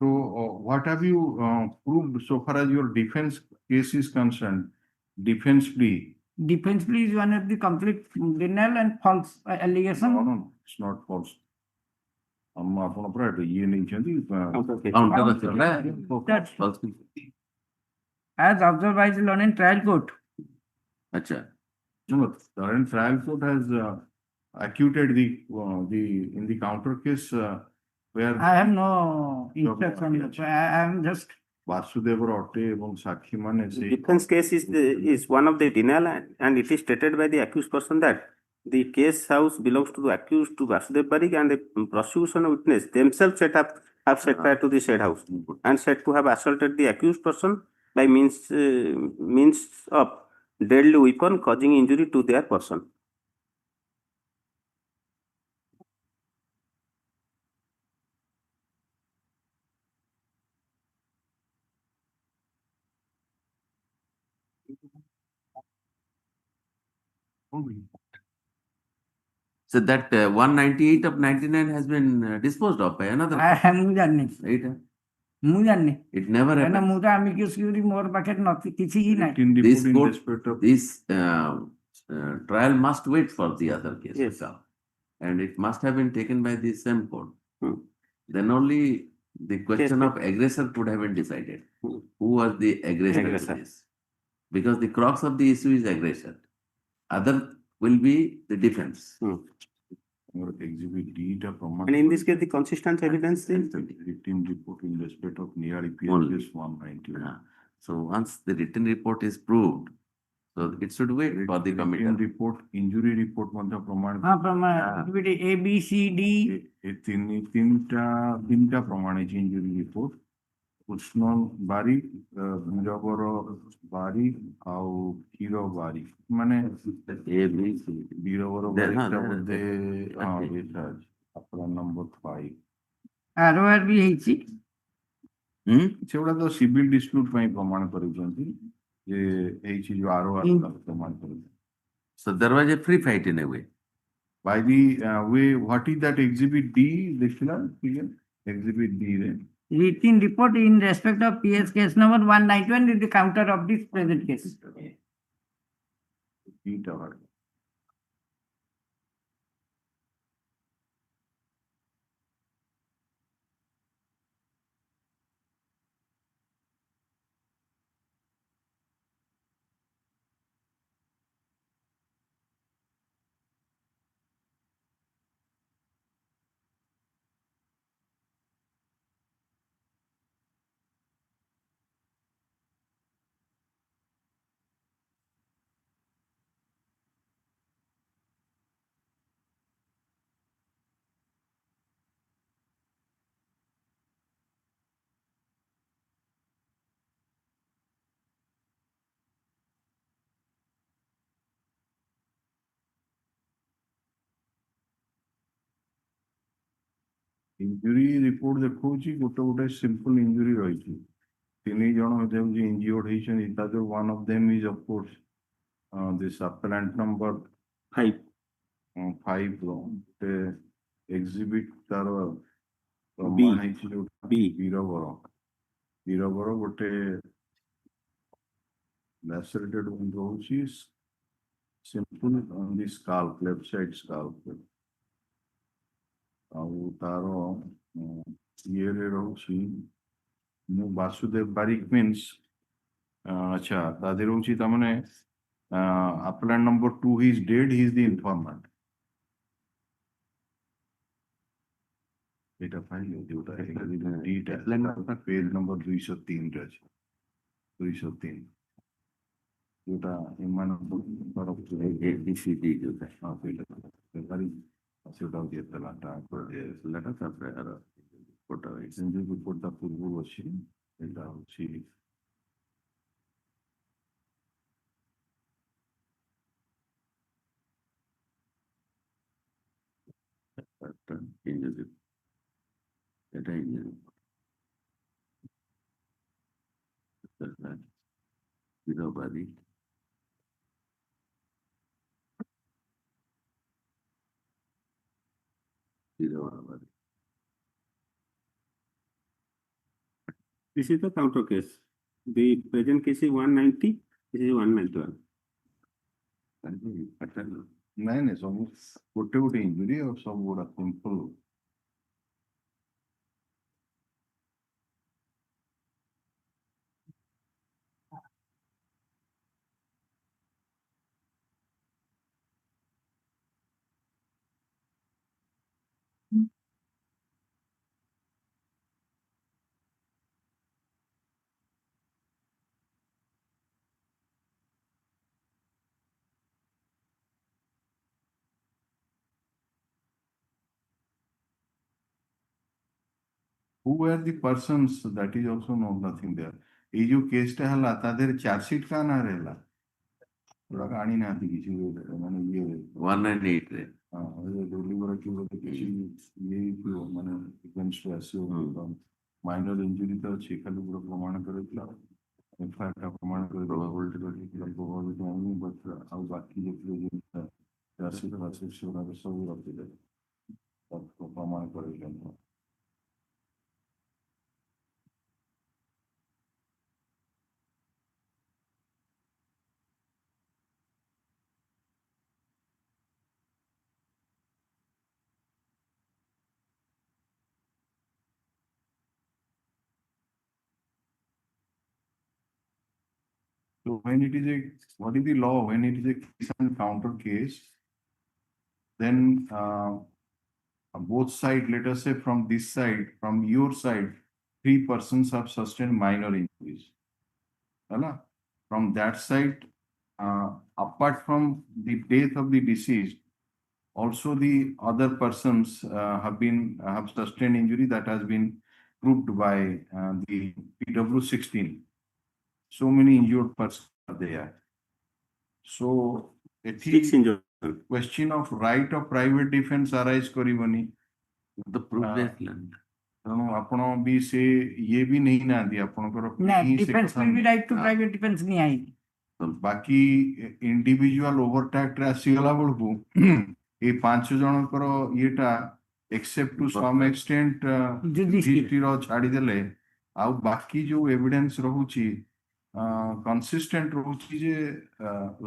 so what have you proved so far as your defense case is concerned? Defense plea. Defense plea is one of the complete denial and false allegation. No, it's not false. ଆପଣ ପୁରା ଇଏ ନେଇଛନ୍ତି Counter ଅଛି ପରା। That's False case। as observed by the London trial court. अच्छा। no, the current trial court has acquitted the in the counter case where I have no instruction. I am just ବାସୁଦେବର ଅଟେ ଏବଂ ସାକ୍ଷୀ ମାନେ ସେଇ Defense case is one of the denial and it is stated by the accused person that the case house belongs to the accused to Vasudev Barik and the prosecution witness themselves have set fire to the said house and said to have assaulted the accused person by means of deadly weapon causing injury to their person. So that 198 of 99 has been disposed of by another court, ମୁଁ ଜାଣିନି right? ମୁଁ ଜାଣିନି It never କାହିଁକିନା happened. ମୁଁ ତ amicus curiae ମୋର ପାଖରେ କିଛି ହିଁ ନାହିଁ। written This report in court, respect of this trial must wait for the other case to Yes. come. And it must have been taken by the same court. Hmm. Then only the question Yes, of aggressor could have been decided. Hmm. Who was the aggressor in Aggressor. this? Because the crux of the issue is aggression. Other will be the defense. exhibit D টা প্রমাণ And in this case, the consistent evidence is written report in respect of Niyari Only. PLS 191. So once the written report is proved, so it should wait for the Written committee. report, injury report ମଧ୍ୟ ପ୍ରମାଣ ହଁ ପ୍ରମାଣ A B C D ଏ ତିନିଟା ପ୍ରମାଣ ହେଇଛି injury report. Krishna ବାରି, ଭଞ୍ଜବର ବାରି ଆଉ କ୍ଷୀର ବାରି ମାନେ A, B, C. Birabar There, ବାରିଟା huh, ବୋଧେ there. ହଁ Okay. ଏଇଟା ଅଛି ଆପଣ ନମ୍ବର 5 ROR ବି ହେଇଛି। Hmm? ସେଗୁଡା ତ ସିଭିଲ ଡିସ୍ପ୍ୟୁଟ ପାଇଁ ପ୍ରମାଣ କରିଛନ୍ତି ଯେ ହେଇଛି ଯୋଉ ଆର ପ୍ରମାଣ କରିଛନ୍ତି So there was a free fight in a way. by the way what is that exhibit D ଦେଖିଲା exhibit D ରେ Written report in respect of PS case number 191 is the counter of this present case. D ଟା ବାହାରିଲା। Injury report ଦେଖଉଛି ଗୋଟେ simple injury ରହିଛି ତିନି ଜଣ ଯେମିତି ଇଞ୍ଜିଓର୍ଡ ହେଇଛନ୍ତି ତା ଦେହରୁ one of them is of course this appellant number 5. 5 ର ଗୋଟେ exhibit ତାର B. ପ୍ରମାଣ ହେଇଛି ଯୋଉଟା B. ବୀରବର ଗୋଟେ lacerated wound ରହୁଛି simple on the scalp left side scalp ଆଉ ତାର ଇଏରେ ରହୁଛି ମୁଁ ବାସୁଦେବ ବାରିକ means ଆଚ୍ଛା ତା ଦେହରେ ରହୁଛି ତାମାନେ appellant number 2 he is dead, he is the informant এটা ପାଇଲେ ଯୋଉଟା ଦିଟା ପେଜ ନମ୍ବର 203 ରେ ଅଛି 203 ଯୋଉଟା ଏମାନଙ୍କ ତରଫରୁ ABCD ଯୋଉଟା। ହଁ ସେଇଟା very ସେଟା ଦିଆଥିଲା ଲେଟର ତାପରେ ଆର ଫଟୋ ଏକ୍ସଚେଞ୍ଜ ରିପୋର୍ଟଟା ପୂର୍ବରୁ ଅଛି ଏଇଟା ହଉଛି ଇଞ୍ଜୁରି এটা injury বিরোবাদী বিরোবাদী This is the counter case. The present case is 190, this is 191. ନାଇଁ ନାଇଁ ସବୁ ଗୋଟେ ଗୋଟେ ଇଞ୍ଜୁରି ଆଉ ସବୁ ଗୁଡା simple who were the persons that is also no nothing there ଏଇ ଯୋଉ କେସଟା ହେଲା ତା ଦେହରେ ଚାର୍ଜସିଟ୍ କା ନାଁରେ ହେଲା ଗୁଡାକ ଆଣି ନାହାନ୍ତି କିଛି ମାନେ ଇଏ 198 ରେ ଡେଲିଭରି ବୋଧେ କିଛି ଇଏ ହେଇଥିବ ମାନେ ଏଗେନ୍ଷ୍ଟ ଆସିବ ମାଇନର ଇଞ୍ଜୁରି ତ ଅଛି ଖାଲି ପୁରା ପ୍ରମାଣ କରିଥିଲା ଏଫଆଇଆର ଟା ପ୍ରମାଣ କରି ପ୍ରୋବାବିଲିଟି ଆଣିନି ବଟ୍ ଆଉ ବାକି ଯେତିକି ଜିନିଷ ଚାର୍ଜସିଟ୍ ଫାର୍ଜସିଟ୍ ସେଗୁଡାକ ସବୁ ରଖିଲେ ପ୍ରମାଣ କରେଇଛନ୍ତି So when it is what is the law? When it is a case and counter case, then both sides, let us say from this side, from your side, 3 persons have sustained minor injuries. Right? From that side, apart from the death of the deceased, also the other persons have sustained injury that has been proved by the PW16. So many injured persons are there. So it is question of right of private defense arise करibani. The proof land. ତେଣୁ ଆପଣ ବି ସେ ଇଏ ବି ନେଇନାହାନ୍ତି ଆପଣଙ୍କର defence will be right to private defense नहीं आई ବାକି individual ଓଭରଟ୍ୟାକ୍ଟରେ ଆସିଗଲା ବେଳକୁ ଏଇ 5 ଜଣଙ୍କର ଇଏଟା ଏକ୍ସେପ୍ଟ ଟୁ ସମ୍ ଏକ୍ସଟେଣ୍ଟ ହିଷ୍ଟ୍ରିର ଛାଡ଼ିଦେଲେ ଆଉ ବାକି ଯୋଉ ଏଭିଡେନ୍ସ ରହୁଛି consistent ରହୁଛି ଯେ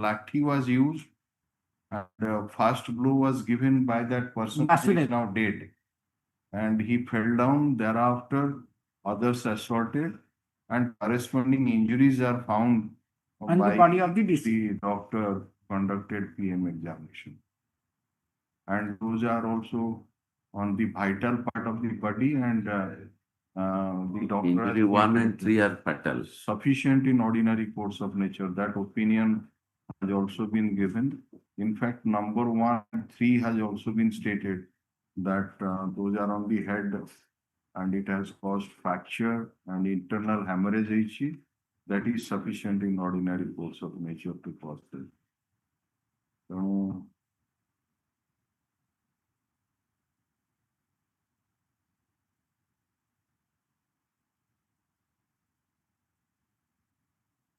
ଲାଠି was used and first blow was given by that person who is now dead and he fell down thereafter others assaulted and corresponding injuries are found on the body of the deceased. The doctor conducted PM examination and those are also on the vital part of the body and the doctor injury 1 and 3 are fatal. Sufficient in ordinary course of nature. That opinion has also been given. In fact, number 1 and 3 has also been stated that those are on the head and it has caused fracture and internal hemorrhage. That is sufficient in ordinary course of nature to cause this.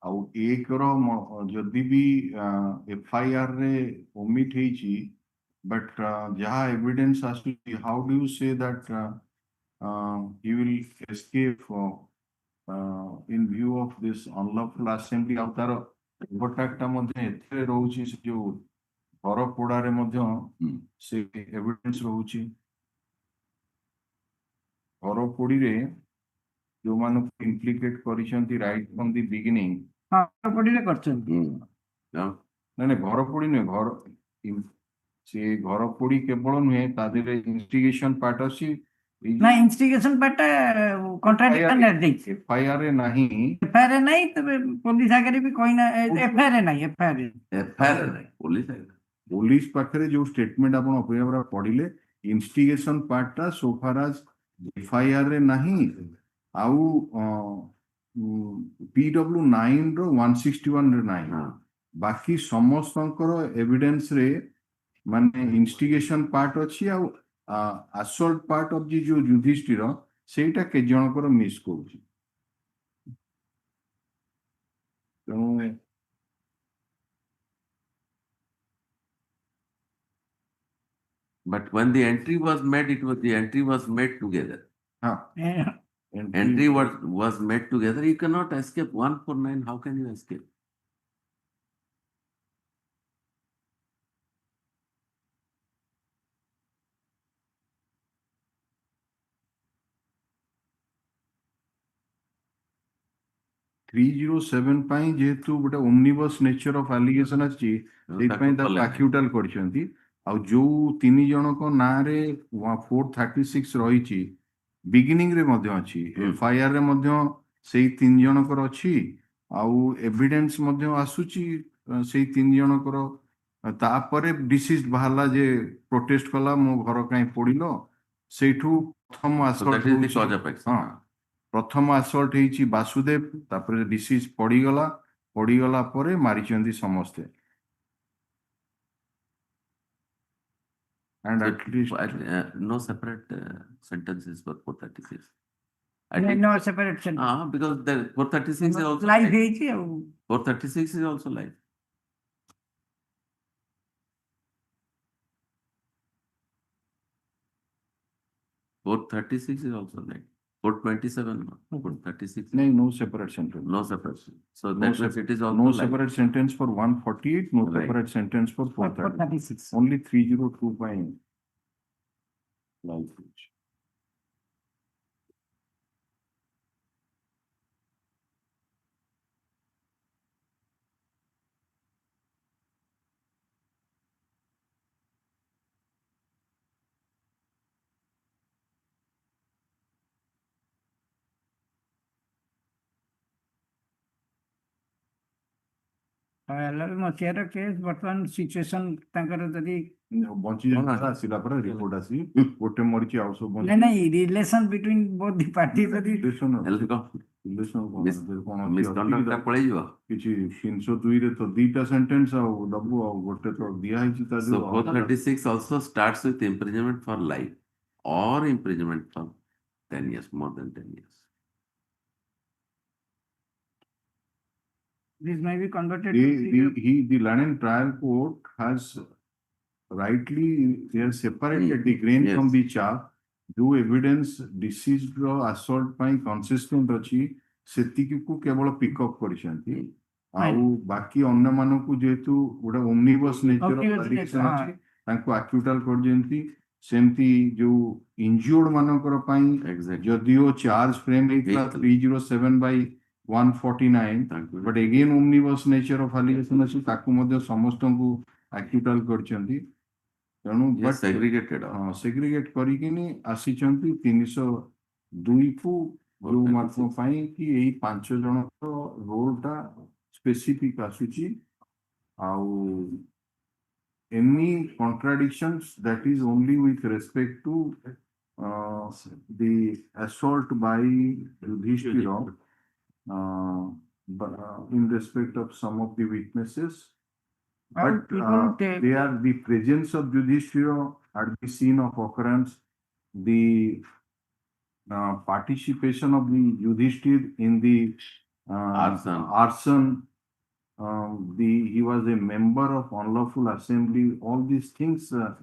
ଆଉ acre ଯଦି ବି FIR ରେ omit ହେଇଛି but ଯାହା evidence ଆସୁଛି ହାଉ do you ସେ that he will escape in view of this unlawful assembly ଆଉ ତାର ଓଭରଟ୍ୟାକ୍ଟଟା ମଧ୍ୟ ଏଥିରେ ରହୁଛି ସେ ଯୋଉ ଘର ପୋଡାରେ ମଧ୍ୟ ସେ ଏଭିଡେନ୍ସ ରହୁଛି ଘର ପୋଡିରେ ଯୋଉମାନଙ୍କୁ ଇମ୍ପ୍ଲିକେଟ୍ କରିଛନ୍ତି ରାଇଟ୍ ଫ୍ରମ୍ ଦି ବିଗିନିଂ ପଡ଼ିଲେ କରିଛନ୍ତି ନାଇଁ ଘର ପୋଡି ନୁହେଁ ଘର ସେ ଘର ପୋଡି କେବଳ ନୁହେଁ ତା ଦେହରେ ଇନଭେଷ୍ଟିଗେସନ ପାର୍ଟ ଅଛି ନା ଇନଭେଷ୍ଟିଗେସନ ପାର୍ଟଟା କଣ୍ଟ୍ରାଡିକ୍ଟନ ଦେଇଛି ଏଫଆଇଆର ରେ ନାହିଁ ଏଫଆଇଆର ନାହିଁ ତେବେ ପୋଲିସ ଆଗରେ ବି କହିନା ଏଫଆଇଆର ନାହିଁ ଏଫଆଇଆର ଏଫଆଇଆର ନାହିଁ ପୋଲିସ पुलिस पाखरे जो स्टेटमेंट आपण अपेक्षा पढ़िले इन्स्टिगेशन पार्टा सो फार आज एफआईआर रे नहीं आउ PW9 रो 161 रे नहीं बाकी समस्त एविडेंस रे माने इन्स्टिगेशन पार्ट अच्छी आउ असल्ट पार्ट ऑफ जी जो युधिष्ठिर सेटा के जनकर मिस करूची तेणु But when the entry was made, the entry was made together. हाँ Entry was made together. You cannot escape 149. How can you escape? Three zero seven जेहेतु गोटे ओमनिबस नेचर ऑफ एलिगेशन अच्छी आक्यूटाल करछंती आउ जो तीन जनक ना रे 436 रही बिगिनिंग रे मध्य अछि एफआईआर रे मध्य सेही तीन जनकर अछि आउ एविडेंस मध्य आसुची सेही तीन जनकर तापरे डिसीज बाहला जे प्रोटेस्ट कला मो घर काई पड़िलो सेठू प्रथम असल्ट हां प्रथम असल्ट हेची वासुदेव तापरे डिसीज पड़ीगला परे मारिचंदी समस्ते and at least no separate sentences for 436. No separate sentence. Because the 436 is also live ହେଇଛି ଆଉ 436 is also live. (436) is also live. 427, no. 436. No separate sentence. No separate. So that means it is also no live. separate sentence for 148, no Right. separate sentence for 436. Only 302 by language. ମସିହାର case ବର୍ତ୍ତମାନ situation ତାଙ୍କର ଯଦି ବଞ୍ଚି ଯାଇଥିଲା ଆସିଲା ପରେ report ଆସି ଗୋଟେ ମରିଛି ଆଉ ସବୁ ନାଇଁ ନାଇଁ ରିଲେସନ ବିଟୱିନ୍ ବୋଥ୍ ଦି ପାର୍ଟି ଯଦି Misconduct ଟା ପଳେଇଯିବ. କିଛି 302 ରେ ତ ଦିଟା ସେଣ୍ଟେନ୍ସ ଆଉ ଦବୁ ଆଉ ଗୋଟେ ତ ଦିଆ ହେଇଛି ତା So 436 also starts with imprisonment for life or imprisonment for 10 years, more than 10 years. this may be converted to the London trial court has rightly they have separated the grain from the chaff. जो evidence disease रो assault पाई consistent अछि सेतिकी को केवल pickup करछंती आउ बाकी अन्य मानन को जेतु गोटे ओमनिबस नेचर एलिगेशन अछि तांको एक्यूटल कर जेंती सेमती जो इंज्योर्ड मानकर पाई जदियो चार्ज फ्रेम हेतला 307 by 149 but again omnibus nature of allegation अछि ताकू मध्ये समस्त को एक्यूटल करछंती तेणु बट सेग्रीगेटेड सेग्रीगेट करिकिनी आसीचंती 302 को जो मार्को पाई कि एई पांच जन रोल टा स्पेसिफिक आसुची आउ any contradictions that is only with respect to the assault by Yudhishthira in respect of some of the witnesses. But they are the presence of Yudhishthira at the scene of occurrence, the participation of the Yudhishthira in the arson, he was a member of unlawful assembly. All these things are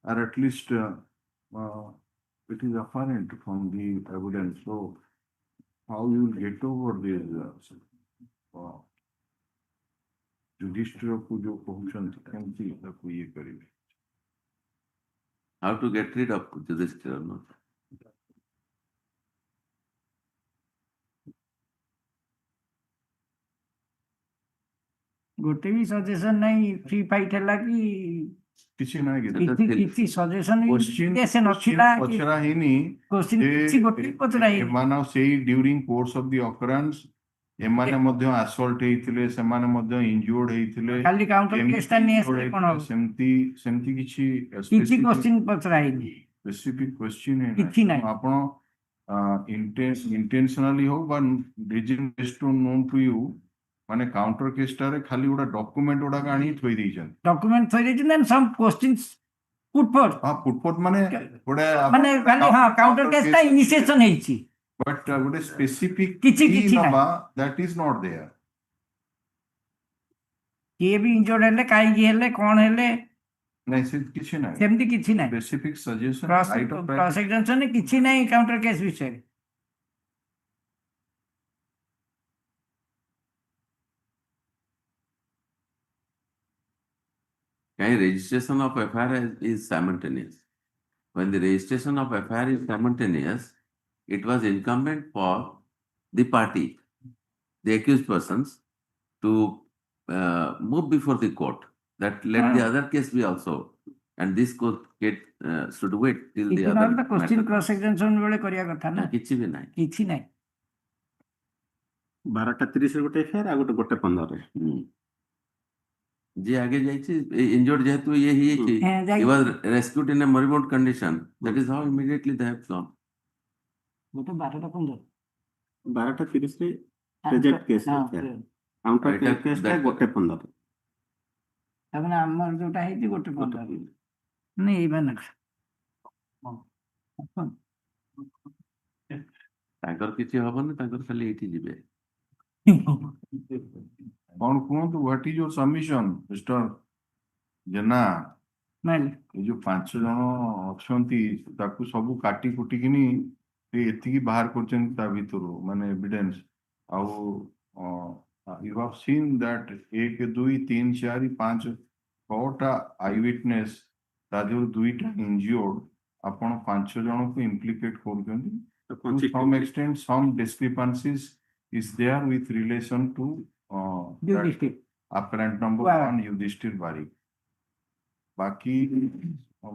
at least it is apparent from the evidence. So how you will get over this? Judiciary को जो पहुंचन केमती को ये करेंगे How to get rid of Yudhishthira? No? ଗୋଟେ ବି suggestion ନାହିଁ free fight ହେଲା କି କିଛି ନାହିଁ କିଛି ସଜେସନ ସେ ନଥିଲା ପଚରା ହେଇନି କିଛି ଗୋଟେ ପଚରା ହେଇନି ଏମାନ ସେଇ during course of the occurrence एमाने मध्य assault ହେଇଥିଲେ ସେମାନେ ମଧ୍ୟ injured ହେଇଥିଲେ ଖାଲି କାଉଣ୍ଟର କେମିତି କେସ୍ ଟା ନେଇ injured ଆସିଲେ କଣ ହେଇଥିଲେ, ହବ? ସେମିତି ସେମିତି କିଛି କିଛି କ୍ୱେଶ୍ଚିନ୍ ପଚରା ହେଇନି, ସ୍ପେସିଫିକ କ୍ୱେଶ୍ଚିନ୍ କିଛି ନାହିଁ। ଆପଣ ଇଣ୍ଟେନସନାଲି ହଉ ବା reason based to known to you ମାନେ କାଉଣ୍ଟର କେସଟାରେ ଖାଲି ଗୋଟେ ଡକୁମେଣ୍ଟ ଗୁଡାକ ଆଣିକି ଥୋଇ ଦେଇଛନ୍ତି। ଡକୁମେଣ୍ଟ ଥୋଇ ଦେଇଛନ୍ତି and some questions put forth. ହଁ ଫୁଟପଟ ମାନେ ଗୋଟେ ମାନେ ଖାଲି ହଁ କାଉଣ୍ଟର କେସ୍ ଟା ଇନିସିଏସନ ହେଇଛି, ବଟ୍ ଗୋଟେ ସ୍ପେସିଫିକ କିଛି କି କିଛି ନାହିଁ। ନବା ଦ୍ୟାଟ୍ ଇଜ ନଟ୍ ଦେୟାର। କିଏ ବି ଇଞ୍ଜର୍ଡ ହେଲେ କାହିଁକି ହେଲେ କଣ ହେଲେ ନାଇଁ ସେ କିଛି ନାହିଁ ସେମିତି କିଛି ନାହିଁ। Specific suggestion right of cross examination କିଛି ନାହିଁ କାଉଣ୍ଟର କେସ୍ ବିଷୟରେ। Registration of FIR is simultaneous. When the registration of FIR is simultaneous, it was incumbent for the party, the accused persons, to move before the court that let the other case be also, and this court should wait till the କିଛି other ନହେଲେ ତ question matter cross comes. Examination ବେଳେ କରିବା କଥା ନା, କିଛି ବି ନାହିଁ। କିଛି ନାହିଁ। 12:30 ଗୋଟେ ଏଫଆଇଆର ଆଉ ଗୋଟେ 15 ଯିଏ ଆଗେ ଯାଇଛି injured ଯେହେତୁ ଇଏ ହେଇଯାଇଛି, he was rescued in a moribund condition. That is how immediately they have gone. ଗୋଟେ 12:15 12:30 ପ୍ରେଜେଣ୍ଟ କେସ୍ କାଉଣ୍ଟର କେସ୍ ଟା 1:15 ତାମାନେ ଆମର ଯୋଉଟା ହେଇଛି 1:15 ନାଇଁ ଏଇ ମାନେ ତାଙ୍କର କିଛି ହବନି, ତାଙ୍କର ଖାଲି ଏଇଠି ଯିବେ। କଣ କୁହନ୍ତୁ what is your submission mister Jena? ନାଇଁ ଏ ଯୋଉ 5 ଜଣ ଅଛନ୍ତି ତାକୁ ସବୁ କାଟି କୁଟିକିନି ସେ ଏତିକି ବାହାର କରୁଛନ୍ତି ତା ଭିତରୁ ମାନେ ଏଭିଡେନ୍ସ। ଆଉ ୟୁ ହାଭ ସିନ୍ ଦ୍ୟାଟ 1 2 3 4 5 6ଟା ଆଇ ୱିଟନେସ୍, ତା ଦେହରୁ 2ଟା ଇଞ୍ଜିଓର୍ଡ, ଆପଣ 5 ଜଣଙ୍କୁ ଇମ୍ପ୍ଲିକେଟ କରୁଛନ୍ତି। To some extent, some discrepancies is there with relation to that apparent number 1 Yudhishthir Barik. Baki,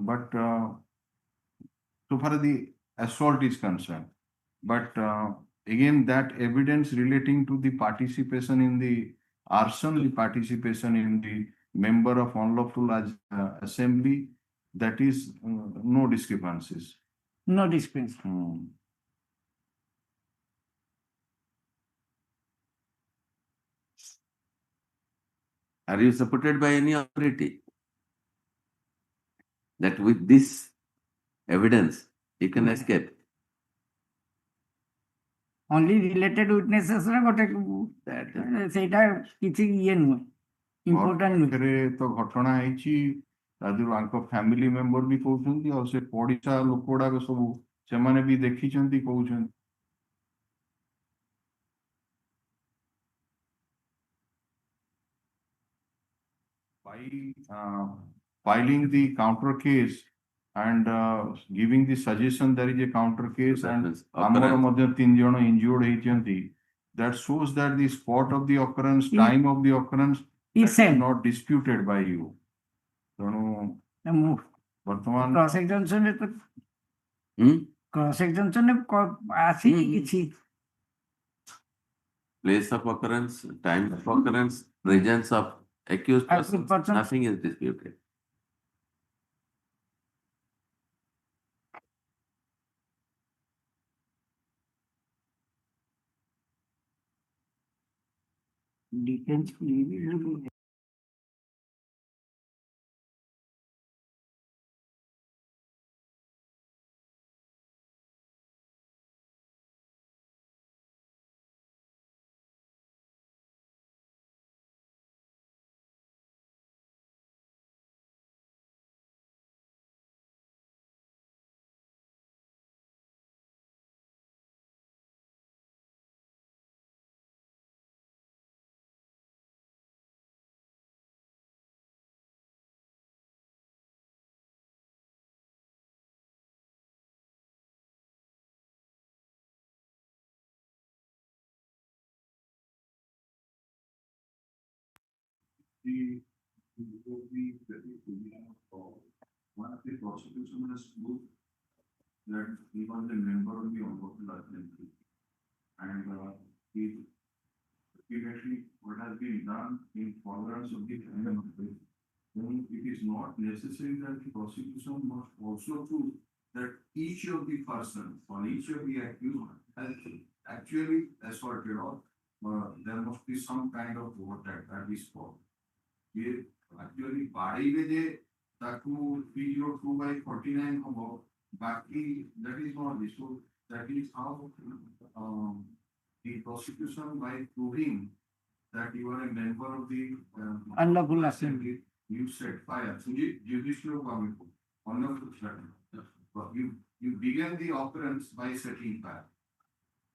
but so far the assault is concerned, but again that evidence relating to the participation in the arson, the participation in the member of unlawful assembly, that is no discrepancies. no dispense. Are you supported by any authority that with this evidence you can escape? Only related witnesses ର ଗୋଟେ ସେଇଟା କିଛି ଇଏ ନୁହେଁ, important ନୁହେଁ। ଘରେ ତ ଘଟଣା ହେଇଛି, ତା ଦେହରୁ ଆଙ୍କ ଫ୍ୟାମିଲି ମେମ୍ବର ବି କହୁଛନ୍ତି, ଆଉ ସେ ପଡିଶା ଲୋକ ଗୁଡାକ ସବୁ ସେମାନେ ବି ଦେଖିଛନ୍ତି କହୁଛନ୍ତି। By filing the counter case and giving the suggestion there is a counter case and ଆମର ମଧ୍ୟ 3 ଜଣ injured ହେଇଛନ୍ତି, that shows that the spot of the occurrence, time of the occurrence is not disputed by you. ତେଣୁ ବର୍ତ୍ତମାନ cross ଏକ୍ସାମିନେସନରେ ତ cross ଏକ୍ସାମିନେସନରେ ଆସିନି କିଛି। Place of occurrence, time of occurrence, presence of accused persons, nothing is disputed. Defense one of the prosecution has proved that he was a member of the unlawful assembly and he tolerance of the criminal, then it is not necessary that the prosecution must also prove that each of the person or each of the accused has actually assaulted or there must be some kind of overtime that is called. ये actually बाड़े जे ताकू 302/49 होगा बाकी that is not this, so that is how the prosecution by proving that you are a member of the Unlawful assembly. you set fire. So judicial you began the occurrence by setting fire.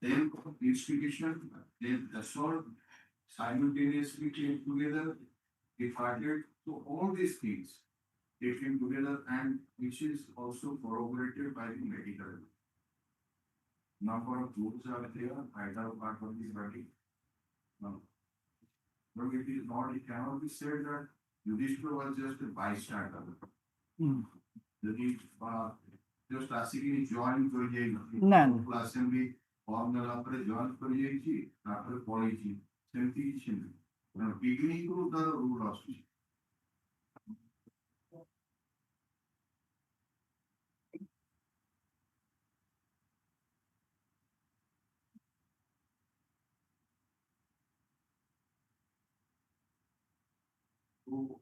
Then instigation, then assault, simultaneously came together, departed. So all these things they came together, and which is also corroborated by the medical. Number of groups are there, either part of the body. No. But it is not, it cannot be said that judicial was just a bystander. Just asking join to a assembly form the join for a after policy. Same beginning to the rule of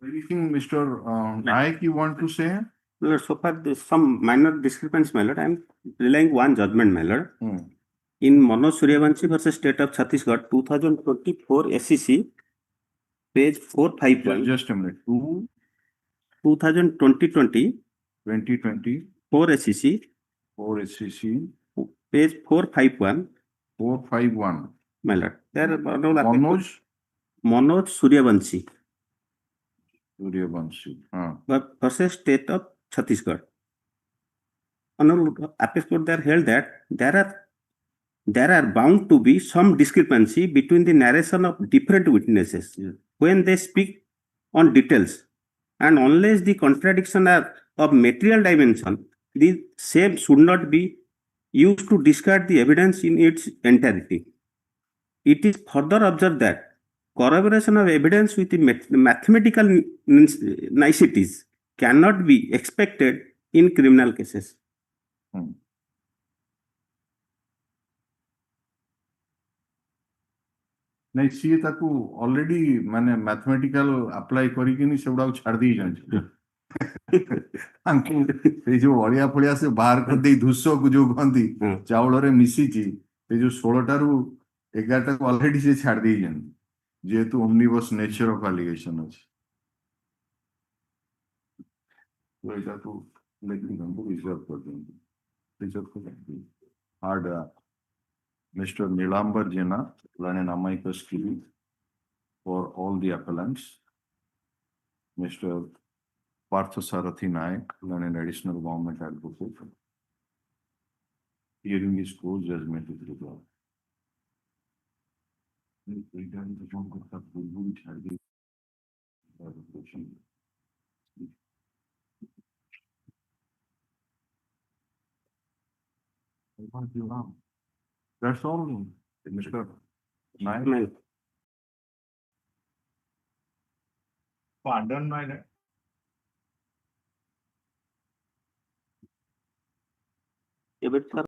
anything, Mr. Naik, you want to say? Well, so far, there's some minor discrepancy, my lord. I am relying one judgment, my lord. In Manoj Suryavanshi versus State of Chhattisgarh, 2024 SEC, page 451. Just a minute. 2020 4 SEC, page 451. 451. My lord. There are Manoj Manoj Suryavanshi Suryavanshi. versus State of Chhattisgarh. Honorable Apex Court there held that there are bound to be some discrepancy between the narration of different witnesses when they speak on details, and unless the contradiction are of material dimension, the same should not be used to discard the evidence in its entirety. It is further observed that corroboration of evidence with the mathematical niceties cannot be expected in criminal cases. नहीं सी ताकू already माने mathematical apply करी कि नहीं से उड़ा छाड़ दी जान ये जो वड़िया फड़िया से बाहर कर दे धुस्सो को जो गंदी चावल रे मिसी जी ये जो 16 टारू 11 टारू ऑलरेडी से छाड़ दी जान जेहेतु ओमनिबस नेचर ऑफ एलिगेशन अछि तो इटा तो लेकिन हमको रिजर्व कर देंगे रिजर्व कर देंगे hard Mr. Nilambar Jena, learn an amicus curiae for all the appellants. Mr. Parthasarathi Naik, learn an additional government advocate. Hearing is closed, judgment is resolved. That's all, Mr. Naik. Pardon, my A bit, sir.